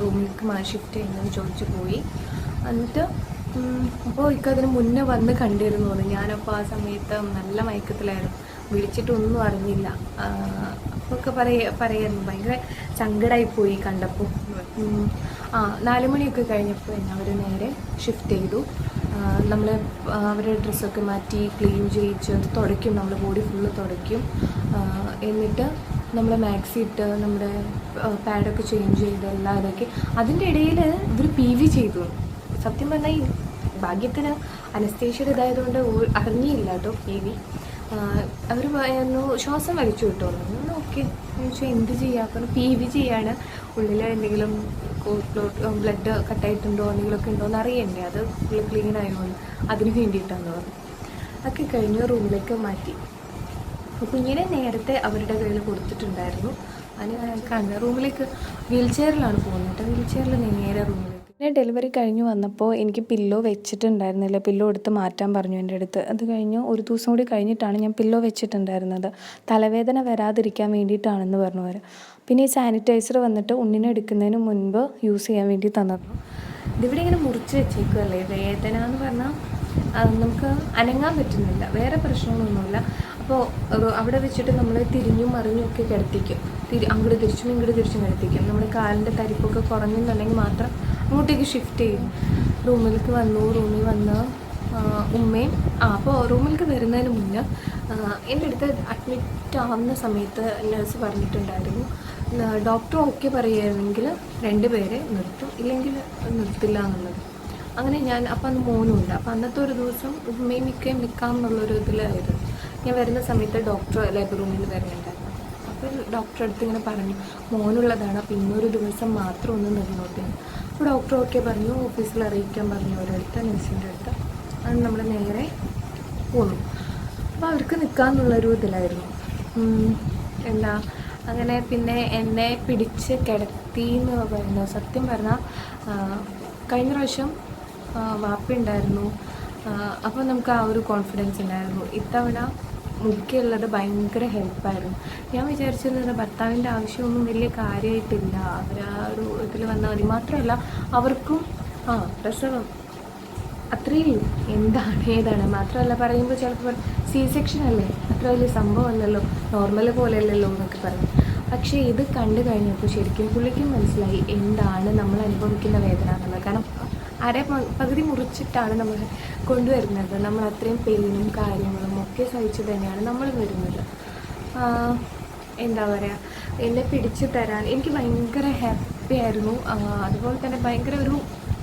റൂമിലേക്ക് ഷിഫ്റ്റ് ചെയ്യുന്നതെന്ന് ചോദിച്ചു പോയി. എന്നിട്ട് അപ്പോൾ ഇക്ക അതിന് മുന്നേ വന്ന് കണ്ടിരുന്നു. ഞാനപ്പോൾ ആ സമയത്ത് നല്ല മയക്കത്തിലായിരുന്നു, വിളിച്ചിട്ടൊന്നും അറിഞ്ഞില്ല. അപ്പോൾ ഒക്കെ പറയായിരുന്നു ഭയങ്കര സങ്കടമായിപ്പോയി കണ്ടപ്പോൾ. 4 മണിയൊക്കെ കഴിഞ്ഞപ്പോൾ എന്നെ അവർ നേരെ ഷിഫ്റ്റ് ചെയ്തു. നമ്മൾ അവരുടെ ഡ്രസ്സൊക്കെ മാറ്റി ക്ലീൻ ചെയ്യിച്ച് തുടയ്ക്കും, നമ്മൾ ബോഡി ഫുള്ള് തുടയ്ക്കും. എന്നിട്ട് നമ്മൾ മാക്സി ഇട്ട് നമ്മുടെ പാഡൊക്കെ ചേഞ്ച് ചെയ്ത് എല്ലാം ഇതൊക്കെ. അതിൻ്റെ ഇടയിൽ ഇവർ PV ചെയ്തു. സത്യം പറഞ്ഞാൽ ഈ ഭാഗ്യത്തിന് അനസ്തേഷ്യയുടെ ഇതായതുകൊണ്ട് അറിഞ്ഞില്ല കേട്ടോ PV. അവർ പറയുന്നു ശ്വാസം വലിച്ചു കിട്ടുമെന്ന്. ഓക്കെ ചോദിച്ചാൽ എന്ത് ചെയ്യുക, അപ്പം PV ചെയ്യാണ്. ഉള്ളിൽ എന്തെങ്കിലും ബ്ലഡ് കട്ടായിട്ടുണ്ടോ എന്തെങ്കിലുമൊക്കെ ഉണ്ടോ എന്ന് അറിയണ്ടേ, അത് ഫുള്ള് ക്ലീൻ ആയതുകൊണ്ട് അതിന് വേണ്ടിയിട്ടാണെന്ന് പറഞ്ഞു. അതൊക്കെ കഴിഞ്ഞ് റൂമിലേക്ക് മാറ്റി. അപ്പോൾ കുഞ്ഞിനെ നേരത്തെ അവരുടെ കയ്യിൽ കൊടുത്തിട്ടുണ്ടായിരുന്നു. അതിന് കണ്ട റൂമിലേക്ക് വീൽ ചെയറിലാണ് പോകുന്നത്. വീൽ ചെയറിൽ നേരെ റൂമിലേക്ക്. ഞാൻ ഡെലിവറി കഴിഞ്ഞ് വന്നപ്പോൾ എനിക്ക് പില്ലോ വെച്ചിട്ടുണ്ടായിരുന്നില്ല. പില്ലോ എടുത്ത് മാറ്റാൻ പറഞ്ഞു എൻ്റെ അടുത്ത്. അത് കഴിഞ്ഞ് ഒരു ദിവസം കൂടി കഴിഞ്ഞിട്ടാണ് ഞാൻ പില്ലോ വെച്ചിട്ടുണ്ടായിരുന്നത്. തലവേദന വരാതിരിക്കാൻ വേണ്ടിയിട്ടാണെന്ന് പറഞ്ഞു അവർ. പിന്നെ ഈ സാനിറ്റൈസർ വന്നിട്ട് ഉണ്ണിനെ എടുക്കുന്നതിന് മുൻപ് യൂസ് ചെയ്യാൻ വേണ്ടി തന്നിരുന്നു. ഇതിവിടെ ഇങ്ങനെ മുറിച്ച് വെച്ചേക്കുമല്ലേ, വേദന എന്ന് പറഞ്ഞാൽ നമുക്ക് അനങ്ങാൻ പറ്റുന്നില്ല, വേറെ പ്രശ്നങ്ങളൊന്നുമില്ല. അപ്പോൾ അവിടെ വെച്ചിട്ട് നമ്മൾ തിരിഞ്ഞും മറിഞ്ഞും ഒക്കെ കിടത്തിക്കും. അങ്ങോട്ട് തിരിച്ചും ഇങ്ങോട്ട് തിരിച്ചും കിടത്തിക്കും. നമ്മുടെ കാലിൻ്റെ തരിപ്പൊക്കെ കുറഞ്ഞെന്നുണ്ടെങ്കിൽ മാത്രം അങ്ങോട്ടേക്ക് ഷിഫ്റ്റ് ചെയ്യും. റൂമിലേക്ക് വന്നു. റൂമിൽ വന്ന് ഉമ്മയും അപ്പോൾ റൂമിലേക്ക് വരുന്നതിന് മുന്നേ എൻ്റെ അടുത്ത് അഡ്മിറ്റ് ആവുന്ന സമയത്ത് നഴ്സ് പറഞ്ഞിട്ടുണ്ടായിരുന്നു, ഡോക്ടർ ഓക്കെ പറയുകയാണെങ്കിൽ 2 പേരെ നിർത്തും, ഇല്ലെങ്കിൽ നിർത്തില്ല എന്നുള്ളത്. അങ്ങനെ ഞാൻ അപ്പം അന്ന് മോനുണ്ട്. അപ്പോൾ അന്നത്തെ ഒരു ദിവസം ഉമ്മയും മിക്കയും നിൽക്കാം എന്നുള്ളൊരു ഇതിലായിരുന്നു. ഞാൻ വരുന്ന സമയത്ത് ഡോക്ടർ ലേബർ റൂമിൽ വരുന്നുണ്ടായിരുന്നു. അപ്പോൾ ഡോക്ടറെ അടുത്ത് ഇങ്ങനെ പറഞ്ഞു മോനുള്ളതാണ്, അപ്പോൾ ഇന്നൊരു ദിവസം മാത്രം ഒന്ന് നിന്നോട്ടെ. അപ്പോൾ ഡോക്ടർ ഓക്കെ പറഞ്ഞു, ഓഫീസിൽ അറിയിക്കാൻ പറഞ്ഞു അവരടുത്ത്, നഴ്സിൻ്റെ അടുത്ത്. അത് നമ്മൾ നേരെ പോന്നു. അപ്പോൾ അവർക്ക് നിൽക്കാമെന്നുള്ളൊരു ഇതിലായിരുന്നു. എന്താ അങ്ങനെ പിന്നെ എന്നെ പിടിച്ച് കിടത്തി എന്ന് പറയുന്നത് സത്യം പറഞ്ഞാൽ കഴിഞ്ഞ പ്രാവശ്യം വാപ്പയുണ്ടായിരുന്നു. അപ്പോൾ നമുക്ക് ആ ഒരു കോൺഫിഡൻസ് ഉണ്ടായിരുന്നു. ഇത്തവണ മുഖ്യമുള്ളത് ഭയങ്കര ഹെൽപ്പായിരുന്നു. ഞാൻ വിചാരിച്ചിരുന്നത് ഭർത്താവിൻ്റെ ആവശ്യമൊന്നും വലിയ കാര്യമായിട്ടില്ല, അവർ ആ ഒരു ഇതിൽ വന്നാൽ മതി. മാത്രമല്ല അവർക്കും പ്രസവം അത്രയേ എന്താണ് ഏതാണ്. മാത്രമല്ല പറയുമ്പോൾ ചിലപ്പോൾ C-സെക്ഷൻ അല്ലേ, അത്ര വലിയ സംഭവമല്ലല്ലോ, നോർമൽ പോലെ അല്ലല്ലോ എന്നൊക്കെ പറഞ്ഞു. പക്ഷേ ഇത് കണ്ടു കഴിഞ്ഞപ്പോൾ ശരിക്കും പുള്ളിക്കും മനസ്സിലായി എന്താണ് നമ്മൾ അനുഭവിക്കുന്ന വേദന എന്നുള്ളത്. കാരണം പകുതി മുറിച്ചിട്ടാണ് നമ്മൾ കൊണ്ടുവരുന്നത്. നമ്മൾ അത്രയും പെയിനും കാര്യങ്ങളും ഒക്കെ സഹിച്ച് തന്നെയാണ് നമ്മൾ വരുന്നത്. എന്താ പറയുക, എന്നെ പിടിച്ചു തരാൻ എനിക്ക് ഭയങ്കര ഹാപ്പി ആയിരുന്നു. അതുപോലെ തന്നെ ഭയങ്കര ഒരു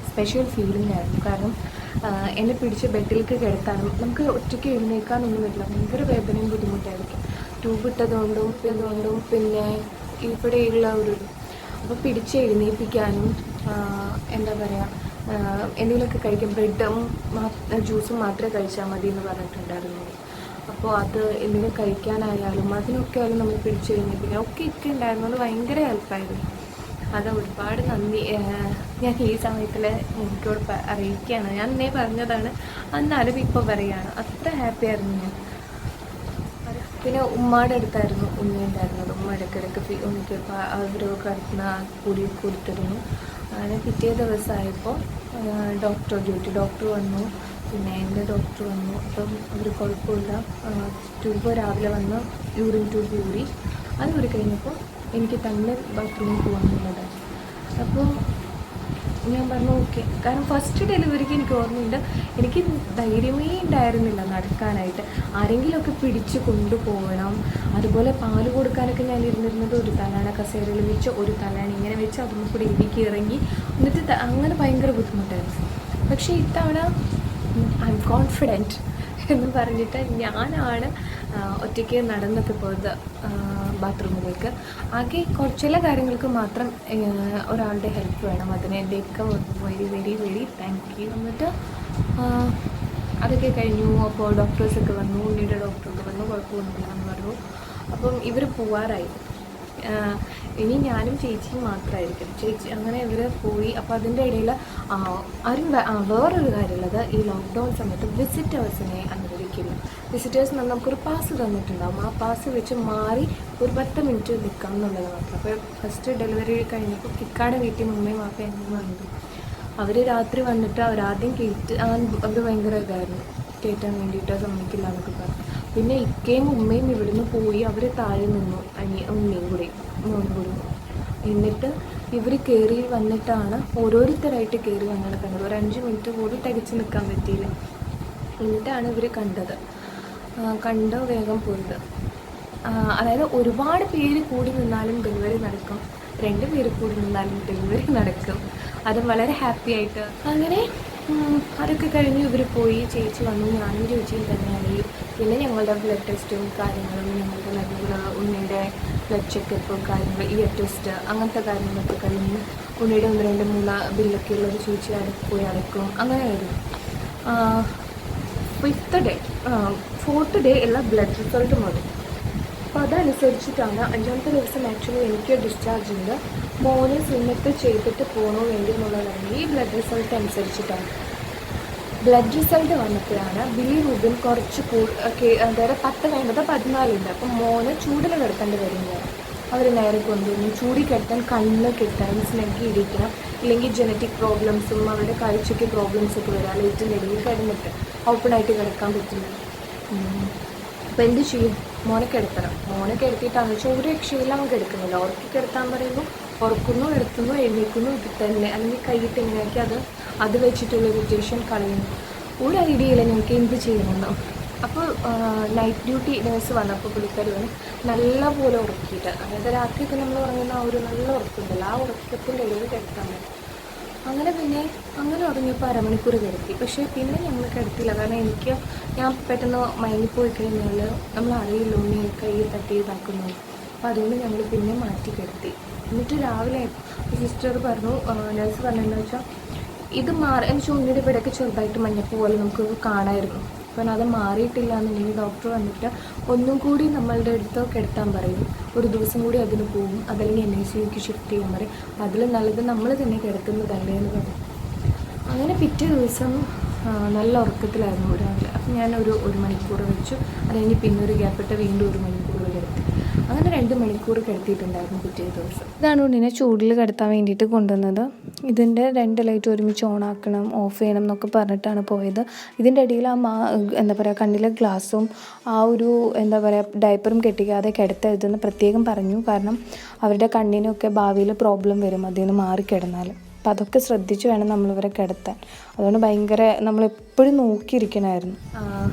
സ്പെഷ്യൽ ഫീലിംഗ് ആയിരുന്നു. കാരണം എന്നെ പിടിച്ച് ബെഡിലേക്ക് കിടത്താനും നമുക്ക് ഒറ്റയ്ക്ക് എഴുന്നേൽക്കാനൊന്നും പറ്റില്ല, ഭയങ്കര വേദനയും ബുദ്ധിമുട്ടായിരിക്കും. ട്യൂബ് ഇട്ടതുകൊണ്ടും പിന്നെ ഇവിടെയുള്ള ഒരു അപ്പോൾ പിടിച്ച് എഴുന്നേൽപ്പിക്കാനും എന്താ പറയുക എന്തെങ്കിലുമൊക്കെ കഴിക്കും, ബ്രെഡും ജ്യൂസും മാത്രമേ കഴിച്ചാൽ മതി എന്ന് പറഞ്ഞിട്ടുണ്ടായിരുന്നു. അപ്പോൾ അത് എന്തെങ്കിലും കഴിക്കാനായാലും അതിനൊക്കെ ആയാലും നമ്മൾ പിടിച്ച് എഴുന്നേൽപ്പിക്കാൻ ഒക്കെ ഉണ്ടായിരുന്നത് ഭയങ്കര ഹെൽപ്പായിരുന്നു. അത് ഒരുപാട് നന്ദി ഞാൻ ഈ സമയത്തിൽ എനിക്കോട് അറിയിക്കുകയാണ്. ഞാൻ എന്നേ പറഞ്ഞതാണ്, എന്നാലും ഇപ്പോൾ പറയുകയാണ്. അത്ര ഹാപ്പി ആയിരുന്നു ഞാൻ. പിന്നെ ഉമ്മയുടെ അടുത്തായിരുന്നു ഉമ്മയുണ്ടായിരുന്നത്. ഉമ്മ ഇടയ്ക്കിടയ്ക്ക് ഉമ്മയ്ക്ക് അവർ കിടക്കുന്ന കൂടി കൊടുത്തിരുന്നു. അങ്ങനെ പിറ്റേ ദിവസമായപ്പോൾ ഡോക്ടർ വന്നു. പിന്നെ എൻ്റെ ഡോക്ടർ വന്നു. അപ്പം അവർ കുഴപ്പമില്ല, ട്യൂബ് രാവിലെ വന്ന് യൂറിൻ ട്യൂബ് ഊരി. അത് ഊരി കഴിഞ്ഞപ്പോൾ എനിക്ക് തന്നെ ബാത്റൂമിൽ പോകാമെന്നുള്ളത്. അപ്പോൾ ഞാൻ പറഞ്ഞു ഓക്കെ. കാരണം ഫസ്റ്റ് ഡെലിവറിക്ക് എനിക്ക് ഓർമ്മയുണ്ട്, എനിക്ക് ധൈര്യമേ ഉണ്ടായിരുന്നില്ല നടക്കാനായിട്ട്. ആരെങ്കിലുമൊക്കെ പിടിച്ച് കൊണ്ടുപോകണം. അതുപോലെ പാല് കൊടുക്കാനൊക്കെ ഞാൻ ഇരുന്നിരുന്നത് ഒരു തലാണ കസേരയിൽ വെച്ച്, ഒരു തലാണ ഇങ്ങനെ വെച്ച് അതൊന്നും കൂടി ഇടിക്ക് ഇറങ്ങി, എന്നിട്ട് അങ്ങനെ ഭയങ്കര ബുദ്ധിമുട്ടായിരുന്നു. പക്ഷേ ഇത്തവണ ഐ എം കോൺഫിഡൻറ്റ് എന്ന് പറഞ്ഞിട്ട് ഞാനാണ് ഒറ്റയ്ക്ക് നടന്നൊക്കെ പോയത് ബാത്റൂമിലേക്ക്. ആകെ ചില കാര്യങ്ങൾക്ക് മാത്രം ഒരാളുടെ ഹെൽപ്പ് വേണം. അതിന് എൻ്റെയൊക്കെ very very very thank you. എന്നിട്ട് അതൊക്കെ കഴിഞ്ഞു. അപ്പോൾ ഡോക്ടേഴ്സൊക്കെ വന്നു, ഉണ്ണിയുടെ ഡോക്ടറൊക്കെ വന്നു, കുഴപ്പമൊന്നുമില്ല എന്ന് പറഞ്ഞു. അപ്പം ഇവർ പോവാറായി. ഇനി ഞാനും ചേച്ചിയും മാത്രമായിരിക്കും. ചേച്ചി അങ്ങനെ ഇവർ പോയി. അപ്പോൾ അതിൻ്റെ ഇടയിൽ വേറൊരു കാര്യമുള്ളത്, ഈ ലോക്ക്ഡൗൺ സമയത്ത് വിസിറ്റേഴ്സിനെ അനുവദിക്കില്ല. വിസിറ്റേഴ്സ് നമുക്കൊരു പാസ് തന്നിട്ടുണ്ടാകും. ആ പാസ് വെച്ച് മാറി ഒരു 10 മിനിറ്റ് നിൽക്കാം എന്നുള്ളത് മാത്രം. അപ്പോൾ ഫസ്റ്റ് ഡെലിവറി കഴിഞ്ഞപ്പോൾ കിക്കാടെ വീട്ടിൽ ഉമ്മയും വാപ്പയും എന്നെ വന്നു. അവർ രാത്രി വന്നിട്ട് അവരാദ്യം അവർ ഭയങ്കര ഇതായിരുന്നു, കയറ്റാൻ വേണ്ടിയിട്ട് സമ്മതിക്കില്ല എന്നൊക്കെ പറഞ്ഞു. പിന്നെ ഇക്കയും ഉമ്മയും ഇവിടുന്ന് പോയി. അവർ താഴെ നിന്നു, ഉമ്മയും കൂടി മോനും കൂടി. എന്നിട്ട് ഇവർ കയറി വന്നിട്ടാണ് ഓരോരുത്തരായിട്ട് കയറി വന്നത് കണ്ടത്. ഒരു 5 മിനിറ്റ് പോലും തികച്ച് നിൽക്കാൻ പറ്റിയില്ല. എന്നിട്ടാണ് ഇവർ കണ്ട് വേഗം പോയത്. അതായത് ഒരുപാട് പേര് കൂടി നിന്നാലും ഡെലിവറി നടക്കും, 2 പേര് കൂടി നിന്നാലും ഡെലിവറി നടക്കും. അത് വളരെ ഹാപ്പി ആയിട്ട് അങ്ങനെ അതൊക്കെ കഴിഞ്ഞ് ഇവർ പോയി. ചേച്ചി വന്നു, ഞാനും ചേച്ചിയും തന്നെയായി. പിന്നെ ഞങ്ങളുടെ ബ്ലഡ് ടെസ്റ്റും കാര്യങ്ങളും, ഞങ്ങളുടെ ഉണ്ണിയുടെ ബ്ലഡ് ചെക്കപ്പ് കാര്യങ്ങൾ, ഇയർ ടെസ്റ്റ്, അങ്ങനത്തെ കാര്യങ്ങളൊക്കെ കഴിഞ്ഞ് ഉണ്ണിയുടെ 1, 2, 3 ബില്ലൊക്കെ ഉള്ളൊരു ചേച്ചി പോയി അടക്കും. അങ്ങനെയായിരുന്നു. 5th ഡേ 4th ഡേ ഉള്ള ബ്ലഡ് റിസൾട്ട് മതി. അപ്പോൾ അതനുസരിച്ചിട്ടാണ് 5ാമത്തെ ദിവസം ആക്ച്വലി എനിക്ക് ഡിസ്ചാർജ് ഉണ്ട്. മോനെ സുന്നത്ത് ചെയ്തിട്ട് പോകണോ വേണ്ടി എന്നുള്ളതാണ്. ഈ ബ്ലഡ് റിസൾട്ട് അനുസരിച്ചിട്ടാണ്. ബ്ലഡ് റിസൾട്ട് വന്നപ്പോഴാണ് ബിലിറൂബിൻ കുറച്ച് അതായത് 10 വേണ്ടത് 14 ഉണ്ട്. അപ്പം മോന് ചൂടിൽ കിടത്തേണ്ടി വരുന്നത്. അവർ നേരെ കൊണ്ടുവന്നു. ചൂടി കിടത്താൻ കണ്ണ് കിട്ടാൻ സ്നെഗ്ഗി ഇടിക്കണം, ഇല്ലെങ്കിൽ ജനറ്റിക് പ്രോബ്ലംസും അവരുടെ കാഴ്ചയ്ക്ക് പ്രോബ്ലംസൊക്കെ വരാം. ലൈറ്റിൻ്റെ ഇടയിൽ കിടന്നിട്ട് ഓപ്പണായിട്ട് കിടക്കാൻ പറ്റില്ല. അപ്പോൾ എന്ത് ചെയ്യും? മോനെ കിടത്തണം. മോനെ കിടത്തിയിട്ടാണെന്ന് വെച്ചാൽ ഒരു രക്ഷയില്ല, അവൻ കിടക്കുന്നില്ല. ഉറക്കി കിടത്താൻ പറയുന്നു, ഉറക്കുന്നു, എടുത്തുന്നു, എഴുന്നേക്കുന്നു, ഇത് തന്നെ. അല്ലെങ്കിൽ കൈയിട്ട് എങ്ങനെയാക്കി അത് വെച്ചിട്ടുള്ള ഇറിറ്റേഷൻ കളയുന്നു. ഒരു ഐഡിയയില്ല ഞങ്ങൾക്ക് എന്ത് ചെയ്യണമെന്നോ. അപ്പോൾ നൈറ്റ് ഡ്യൂട്ടി നേഴ്സ് വന്നപ്പോൾ പുള്ളിക്കാർ വന്ന് നല്ലപോലെ ഉറക്കിയിട്ട്, അതായത് രാത്രിയൊക്കെ നമ്മൾ ഉറങ്ങുന്ന ആ ഒരു നല്ല ഉറക്കുണ്ടല്ലോ, ആ ഉറക്കത്തിൻ്റെ ഇടയിൽ കിടത്താൻ പറ്റും. അങ്ങനെ ഉറങ്ങിയപ്പോൾ 1/2 മണിക്കൂർ കിടത്തി. പക്ഷേ പിന്നെ ഞങ്ങൾ കിടത്തില്ല. കാരണം ഞാൻ പെട്ടെന്ന് മയങ്ങിപ്പോയി കഴിഞ്ഞാൽ നമ്മൾ അറിയില്ല ഉണ്ണി കൈ തട്ടി ഇതാക്കുന്നു. അപ്പോൾ അതുകൊണ്ട് ഞങ്ങൾ പിന്നെ മാറ്റി കിടത്തി. എന്നിട്ട് രാവിലെ സിസ്റ്റർ പറഞ്ഞു, നഴ്സ് പറഞ്ഞതെന്ന് വെച്ചാൽ ഇത് എന്ന് വെച്ചാൽ ഉണ്ണിയുടെ ഇവിടെയൊക്കെ ചെറുതായിട്ട് മഞ്ഞപ്പ് പോലെ നമുക്ക് കാണാമായിരുന്നു. അപ്പം അത് മാറിയിട്ടില്ല എന്നുണ്ടെങ്കിൽ ഡോക്ടർ വന്നിട്ട് ഒന്നും കൂടി നമ്മളുടെ അടുത്ത് കിടത്താൻ പറയും. ഒരു ദിവസം കൂടി അതിന് പോകും, അതല്ലെങ്കിൽ NICUക്ക് ഷിഫ്റ്റ് ചെയ്യാൻ പറയും. അപ്പം അതിൽ നല്ലത് നമ്മൾ തന്നെ കിടക്കുന്നതല്ലേ എന്ന് പറയും. അങ്ങനെ പിറ്റേ ദിവസം നല്ല ഉറക്കത്തിലായിരുന്നു രാവിലെ. അപ്പം ഞാൻ ഒരു മണിക്കൂർ വെച്ചു. അത് കഴിഞ്ഞ് പിന്നെ ഒരു ഗ്യാപ്പിട്ട് വീണ്ടും 1 മണിക്കൂർ കിടത്തി. അങ്ങനെ 2 മണിക്കൂർ കിടത്തിയിട്ടുണ്ടായിരുന്നു പിറ്റേ ദിവസം. ഇതാണ് ഉണ്ണിനെ ചൂടിൽ കിടത്താൻ വേണ്ടിയിട്ട് കൊണ്ടുവന്നത്. ഇതിൻ്റെ 2 ലൈറ്റ് ഒരുമിച്ച് ഓണാക്കണം, ഓഫ് ചെയ്യണം എന്നൊക്കെ പറഞ്ഞിട്ടാണ് പോയത്. ഇതിൻ്റെ ഇടയിൽ എന്താ പറയുക, കണ്ണിലെ ഗ്ലാസും ആ ഒരു എന്താ പറയുക ഡയപ്പറും കെട്ടിക്കാതെ കിടത്തരുതെന്ന് പ്രത്യേകം പറഞ്ഞു. കാരണം അവരുടെ കണ്ണിനൊക്കെ ഭാവിയിൽ പ്രോബ്ലം വരും അതിൽ നിന്ന് മാറിക്കിടന്നാൽ. അപ്പം അതൊക്കെ ശ്രദ്ധിച്ച് വേണം നമ്മളിവരെ കിടത്താൻ. അതുകൊണ്ട് ഭയങ്കര നമ്മളെപ്പോഴും നോക്കിയിരിക്കണമായിരുന്നു.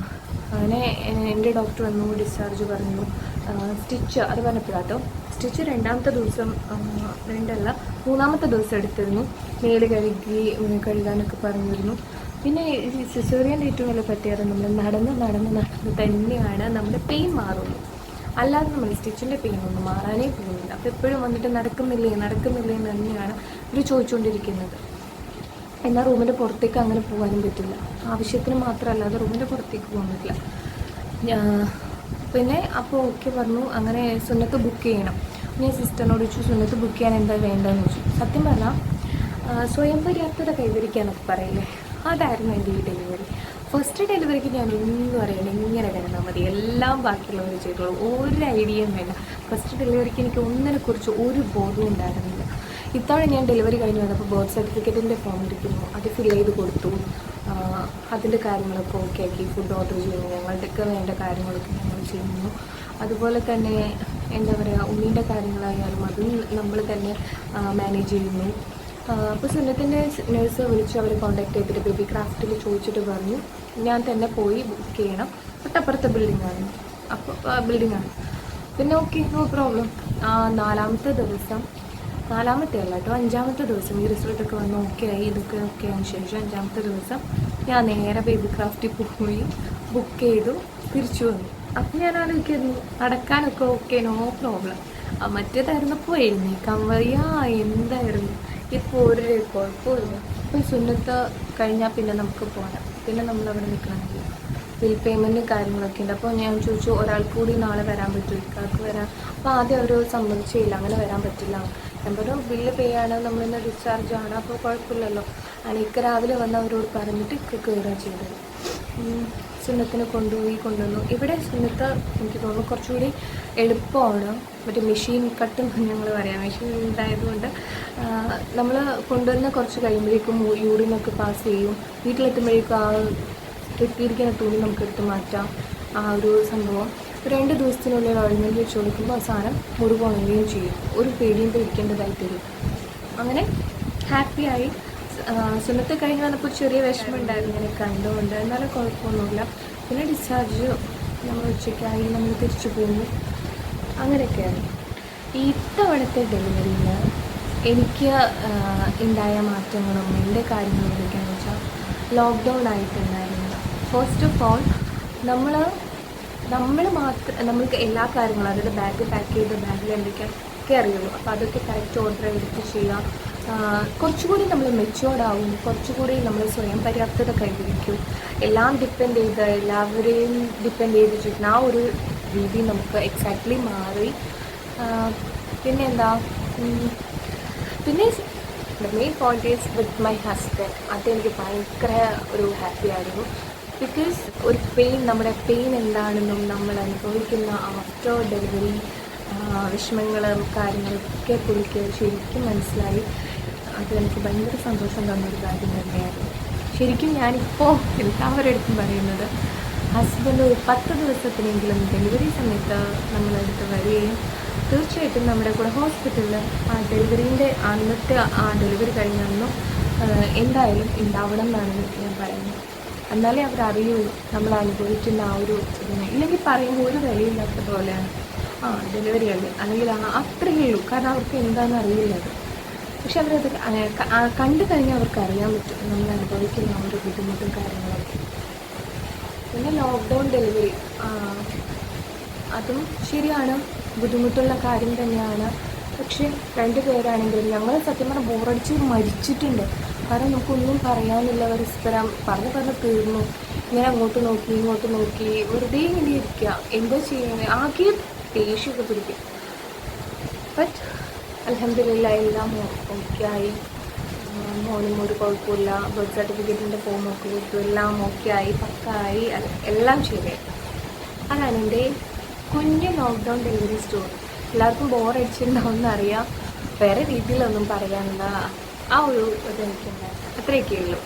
അങ്ങനെ എൻ്റെ ഡോക്ടർ വന്നു, ഡിസ്ചാർജ് പറഞ്ഞു. സ്റ്റിച്ച് അത് പറഞ്ഞപ്പോഴാട്ടോ, സ്റ്റിച്ച് 2ാമത്തെ ദിവസം 3ാമത്തെ ദിവസം എടുത്തിരുന്നു. മേല് കഴുകാനൊക്കെ പറഞ്ഞിരുന്നു. പിന്നെ ഈ സിസേറിയൻ്റെ ഏറ്റവും വലിയ പറ്റിയത് നമ്മൾ നടന്ന് തന്നെയാണ് നമ്മുടെ പെയിൻ മാറുള്ളൂ. അല്ലാതെ നമ്മൾ സ്റ്റിച്ചിൻ്റെ പെയിനൊന്നും മാറാനേ പോകുന്നില്ല. അപ്പോൾ എപ്പോഴും വന്നിട്ട് നടക്കുന്നില്ലേ എന്ന് തന്നെയാണ് ഇവർ ചോദിച്ചുകൊണ്ടിരിക്കുന്നത്. എന്നാൽ റൂമിൻ്റെ പുറത്തേക്ക് അങ്ങനെ പോകാനും പറ്റില്ല. ആവശ്യത്തിന് മാത്രമല്ലാതെ റൂമിൻ്റെ പുറത്തേക്ക് പോകാൻ പറ്റില്ല. പിന്നെ അപ്പോൾ ഓക്കെ പറഞ്ഞു. അങ്ങനെ സുന്നത്ത് ബുക്ക് ചെയ്യണം. ഞാൻ സിസ്റ്ററിനോട് ചോദിച്ചു സുന്നത്ത് ബുക്ക് ചെയ്യാൻ എന്താ വേണ്ടതെന്ന് ചോദിച്ചു. സത്യം പറഞ്ഞാൽ സ്വയം പര്യാപ്തത കൈവരിക്കാനൊക്കെ പറയില്ലേ, അതായിരുന്നു എൻ്റെ ഈ ഡെലിവറി. ഫസ്റ്റ് ഡെലിവറിക്ക് ഞാൻ ഒന്നും അറിയില്ല, ഇങ്ങനെ കിടന്നാൽ മതി, എല്ലാം ബാക്കിയുള്ളവർ ചെയ്തോളൂ, ഒരു ഐഡിയയും വേണ്ട. ഫസ്റ്റ് ഡെലിവറിക്ക് എനിക്ക് ഒന്നിനെക്കുറിച്ച് ഒരു ബോധവും ഉണ്ടായിരുന്നില്ല. ഇത്തവണ ഞാൻ ഡെലിവറി കഴിഞ്ഞ് വന്നപ്പോൾ ബർത്ത് സർട്ടിഫിക്കറ്റിൻ്റെ ഫോം ഇരിക്കുന്നു, അത് ഫില്ല് ചെയ്ത് കൊടുത്തു. അതിൻ്റെ കാര്യങ്ങളൊക്കെ ഓക്കെ ആക്കി, ഫുഡ് ഓർഡർ ചെയ്യുന്നു, ഞങ്ങളുടെയൊക്കെ വേണ്ട കാര്യങ്ങളൊക്കെ ഞങ്ങൾ ചെയ്യുന്നു. അതുപോലെ തന്നെ എന്താ പറയുക, ഉണ്ണീൻ്റെ കാര്യങ്ങളായാലും അതും നമ്മൾ തന്നെ മാനേജ് ചെയ്യുന്നു. അപ്പോൾ സുന്നത്തിൻ്റെ നേഴ്സ് വിളിച്ച് അവരെ കോൺടാക്ട് ചെയ്തിട്ട് ബേബി ക്രാഫ്റ്റിൽ ചോദിച്ചിട്ട് പറഞ്ഞു ഞാൻ തന്നെ പോയി ബുക്ക് ചെയ്യണം, തൊട്ടപ്പുറത്തെ ബിൽഡിങ്ങാണ്. അപ്പോൾ ബിൽഡിങ്ങാണ്. പിന്നെ ഓക്കെ, നോ പ്രോബ്ലം. നാലാമത്തെ അല്ല കേട്ടോ, 5-ാമത്തെ ദിവസം ഈ റിസൾട്ടൊക്കെ വന്ന് ഓക്കെ ആയി, ഇതൊക്കെ ഓക്കെ ആയതിനു ശേഷം 5-ാമത്തെ ദിവസം ഞാൻ നേരെ ബേബി ക്രാഫ്റ്റിൽ പോയി ബുക്ക് ചെയ്തു, തിരിച്ചു വന്നു. അപ്പം ഞാൻ ആലോചിക്കുന്നു നടക്കാനൊക്കെ ഓക്കെ, നോ പ്രോബ്ലം. മറ്റേതായിരുന്നപ്പോൾ എഴുന്നേക്കാൻ വയ്യ, എന്തായിരുന്നു. ഇപ്പോൾ ഒരു കുഴപ്പമില്ല. ഇപ്പോൾ സുന്നത്ത് കഴിഞ്ഞാൽ പിന്നെ നമുക്ക് പോകാം, പിന്നെ നമ്മളവിടെ നിൽക്കണമെങ്കിൽ ബിൽ പേയ്മെൻറ്റും കാര്യങ്ങളൊക്കെ ഉണ്ട്. അപ്പോൾ ഞാൻ ചോദിച്ചു ഒരാൾക്ക് കൂടി നാളെ വരാൻ പറ്റുമോ, ഇക്കാർക്ക് വരാൻ. അപ്പോൾ ആദ്യം അവർ സമ്മതിച്ചില്ല, അങ്ങനെ വരാൻ പറ്റില്ല. ഞാൻ പറഞ്ഞു ബില്ല് പേ ആണ്, നമ്മളിന്ന് ഡിസ്ചാർജ് ആണ്, അപ്പോൾ കുഴപ്പമില്ലല്ലോ. അനീക്ക രാവിലെ വന്ന് അവരോട് പറഞ്ഞിട്ട് കയറുക ചെയ്തത്. സുന്നത്തിന് കൊണ്ടുവന്നു. ഇവിടെ സുന്നത്ത് എനിക്ക് തോന്നുന്നു കുറച്ചുകൂടി എളുപ്പമാണ്. മറ്റേ മെഷീൻ കട്ടും ഞങ്ങൾ പറയാം, മെഷീൻ ഉണ്ടായതുകൊണ്ട് നമ്മൾ കൊണ്ടുവന്ന് കുറച്ച് കഴിയുമ്പോഴേക്കും യൂറിനൊക്കെ പാസ് ചെയ്യും. വീട്ടിലെത്തുമ്പോഴേക്കും ആ കെട്ടിയിരിക്കുന്ന തുണി നമുക്ക് എടുത്ത് മാറ്റാം. ആ ഒരു സംഭവം 2 ദിവസത്തിനുള്ളിൽ ഓയിൽമെൻറ്റ് വെച്ച് കൊടുക്കുമ്പോൾ അവസാനം മുറിവുണങ്ങുകയും ചെയ്യും. ഒരു പേടിയും പേടിക്കേണ്ടതായി തരും. അങ്ങനെ ഹാപ്പിയായി. സുന്നത്ത് കഴിഞ്ഞ് വന്നപ്പോൾ ചെറിയ വിഷമം ഉണ്ടായിരുന്നു ഇങ്ങനെ കണ്ടുകൊണ്ട്, എന്നാലും കുഴപ്പമൊന്നുമില്ല. പിന്നെ ഡിസ്ചാർജ് നമ്മൾ ഉച്ചയ്ക്കായി നമ്മൾ തിരിച്ചു പോകുന്നു. അങ്ങനെയൊക്കെയാണ് ഇത്തവണത്തെ ഡെലിവറിയിൽ എനിക്ക് ഉണ്ടായ മാറ്റങ്ങളും എൻ്റെ കാര്യങ്ങളും എന്തൊക്കെയാണെന്ന് വെച്ചാൽ ലോക്ക്ഡൗൺ ആയിട്ടുണ്ടായിരുന്നു. ഫസ്റ്റ് ഓഫ് ഓൾ നമ്മൾക്ക് എല്ലാ കാര്യങ്ങളും, അതായത് ബാഗ് പാക്ക് ചെയ്ത ബാഗിൽ എന്തൊക്കെയൊക്കെ അറിയുള്ളൂ. അപ്പോൾ അതൊക്കെ കറക്റ്റ് ഓർഡർ എടുത്ത് ചെയ്യാം. കുറച്ചുകൂടി നമ്മൾ മെച്ചുവേർഡാവും, കുറച്ചുകൂടി നമ്മൾ സ്വയം പര്യാപ്തത കൈവരിക്കും. എല്ലാം എല്ലാവരെയും ഡിപ്പെൻഡ് ചെയ്ത് ചെയ്യുന്ന ആ ഒരു രീതി നമുക്ക് എക്സാക്ട്ലി മാറി. പിന്നെ the main point is with my husband. അതെനിക്ക് ഭയങ്കര ഒരു ഹാപ്പി ആയിരുന്നു. ബിക്കോസ് ഒരു നമ്മുടെ പെയിൻ എന്താണെന്നും നമ്മൾ അനുഭവിക്കുന്ന ആഫ്റ്റർ ഡെലിവറി വിഷമങ്ങളും കാര്യങ്ങളൊക്കെ പുള്ളിക്ക് ശരിക്കും മനസ്സിലായി. അത് എനിക്ക് ഭയങ്കര സന്തോഷം തന്നൊരു കാര്യം തന്നെയായിരുന്നു. ശരിക്കും ഞാനിപ്പോൾ എല്ലാവരുടെ അടുത്തും പറയുന്നത് ഹസ്ബൻഡ് ഒരു 10 ദിവസത്തിനെങ്കിലും ഡെലിവറി സമയത്ത് നമ്മളടുത്ത് വരികയും തീർച്ചയായിട്ടും നമ്മുടെ കൂടെ ഹോസ്പിറ്റലിൽ ആ ഡെലിവറീൻ്റെ അന്നത്തെ ആ ഡെലിവറി കഴിഞ്ഞൊന്നും എന്തായാലും ഉണ്ടാവണം എന്നാണ് ഞാൻ പറയുന്നത്. എന്നാലേ അവരറിയുള്ളൂ നമ്മൾ അനുഭവിക്കുന്ന ആ ഒരു ഇതിനെ. ഇല്ലെങ്കിൽ പറയുമ്പോൾ ഒരു വിലയില്ലാത്ത പോലെയാണ്. ഡെലിവറി അല്ലേ, അല്ലെങ്കിൽ അത്രയേ ഉള്ളൂ. കാരണം അവർക്ക് എന്താണെന്ന് അറിയില്ല അത്. പക്ഷെ അവരത് കണ്ടു കഴിഞ്ഞാൽ അവർക്ക് അറിയാൻ പറ്റും നമ്മൾ അനുഭവിക്കുന്ന ആ ഒരു ബുദ്ധിമുട്ടും കാര്യങ്ങളൊക്കെ. പിന്നെ ലോക്ക്ഡൗൺ ഡെലിവറി അതും ശരിയാണ്, ബുദ്ധിമുട്ടുള്ള കാര്യം തന്നെയാണ്. പക്ഷേ 2 പേരാണെങ്കിലും ഞങ്ങൾ സത്യം പറഞ്ഞാൽ ബോറടിച്ച് മരിച്ചിട്ടുണ്ട്. കാരണം നമുക്കൊന്നും പറയാനില്ല, പരസ്പരം പറഞ്ഞ് തീർന്നു. ഇങ്ങനെ അങ്ങോട്ട് നോക്കി ഇങ്ങോട്ട് നോക്കി വെറുതെ ഇങ്ങനെ ഇരിക്കുക, എന്താ ചെയ്യുന്നത്, ആകെ ദേഷ്യമൊക്കെ പിടിക്കും. ബട്ട് അൽഹംദുലില്ലാ എല്ലാം ഓക്കെ ആയി. മോനും ഒരു കുഴപ്പമില്ല. ബർത്ത് സർട്ടിഫിക്കറ്റിൻ്റെ ഫോമൊക്കെ കൊടുത്തു, എല്ലാം ഓക്കെ ആയി, പക്കായി, എല്ലാം ശരിയായി. അതാണ് എൻ്റെ കുഞ്ഞ് ലോക്ക്ഡൗൺ ഡെലിവറി സ്റ്റോറി. എല്ലാവർക്കും ബോറടിച്ചിട്ടുണ്ടാവുമെന്ന് അറിയാം. വേറെ രീതിയിലൊന്നും പറയാനുള്ള ആ ഒരു ഇതെനിക്കുണ്ടായിരുന്നു. അത്രയൊക്കെ ഉള്ളൂ.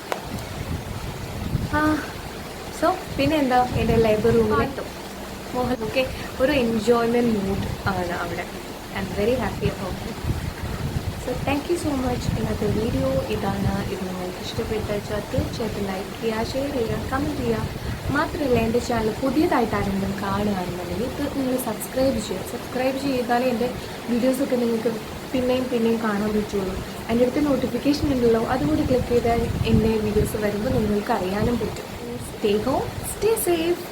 സോ പിന്നെ എന്താ, എൻ്റെ ലേബർ റൂമിലെത്തും മോഹൻ ഒക്കെ ഒരു എൻജോയ്മെൻറ്റ് മൂഡ് ആണ് അവിടെ. I am very happy about it. So thank you so much. ഇന്നത്തെ വീഡിയോ ഇതാണ്. ഇത് നിങ്ങൾക്ക് ഇഷ്ടപ്പെട്ടാൽ തീർച്ചയായിട്ടും ലൈക്ക് ചെയ്യുക, ഷെയർ ചെയ്യുക, കമൻറ്റ് ചെയ്യുക. മാത്രമല്ല എൻ്റെ ചാനൽ പുതിയതായിട്ട് ആരെങ്കിലും കാണുകയാണെന്നുണ്ടെങ്കിൽ നിങ്ങൾ സബ്സ്ക്രൈബ് ചെയ്താലേ എൻ്റെ വീഡിയോസൊക്കെ നിങ്ങൾക്ക് പിന്നെയും കാണാൻ പറ്റുള്ളൂ. അതിൻ്റെ അടുത്ത് നോട്ടിഫിക്കേഷൻ ഉണ്ടല്ലോ, അതുകൂടി ക്ലിക്ക് ചെയ്താൽ എൻ്റെ വീഡിയോസ് വരുമ്പോൾ നിങ്ങൾക്ക് അറിയാനും പറ്റും. Stay home, stay safe.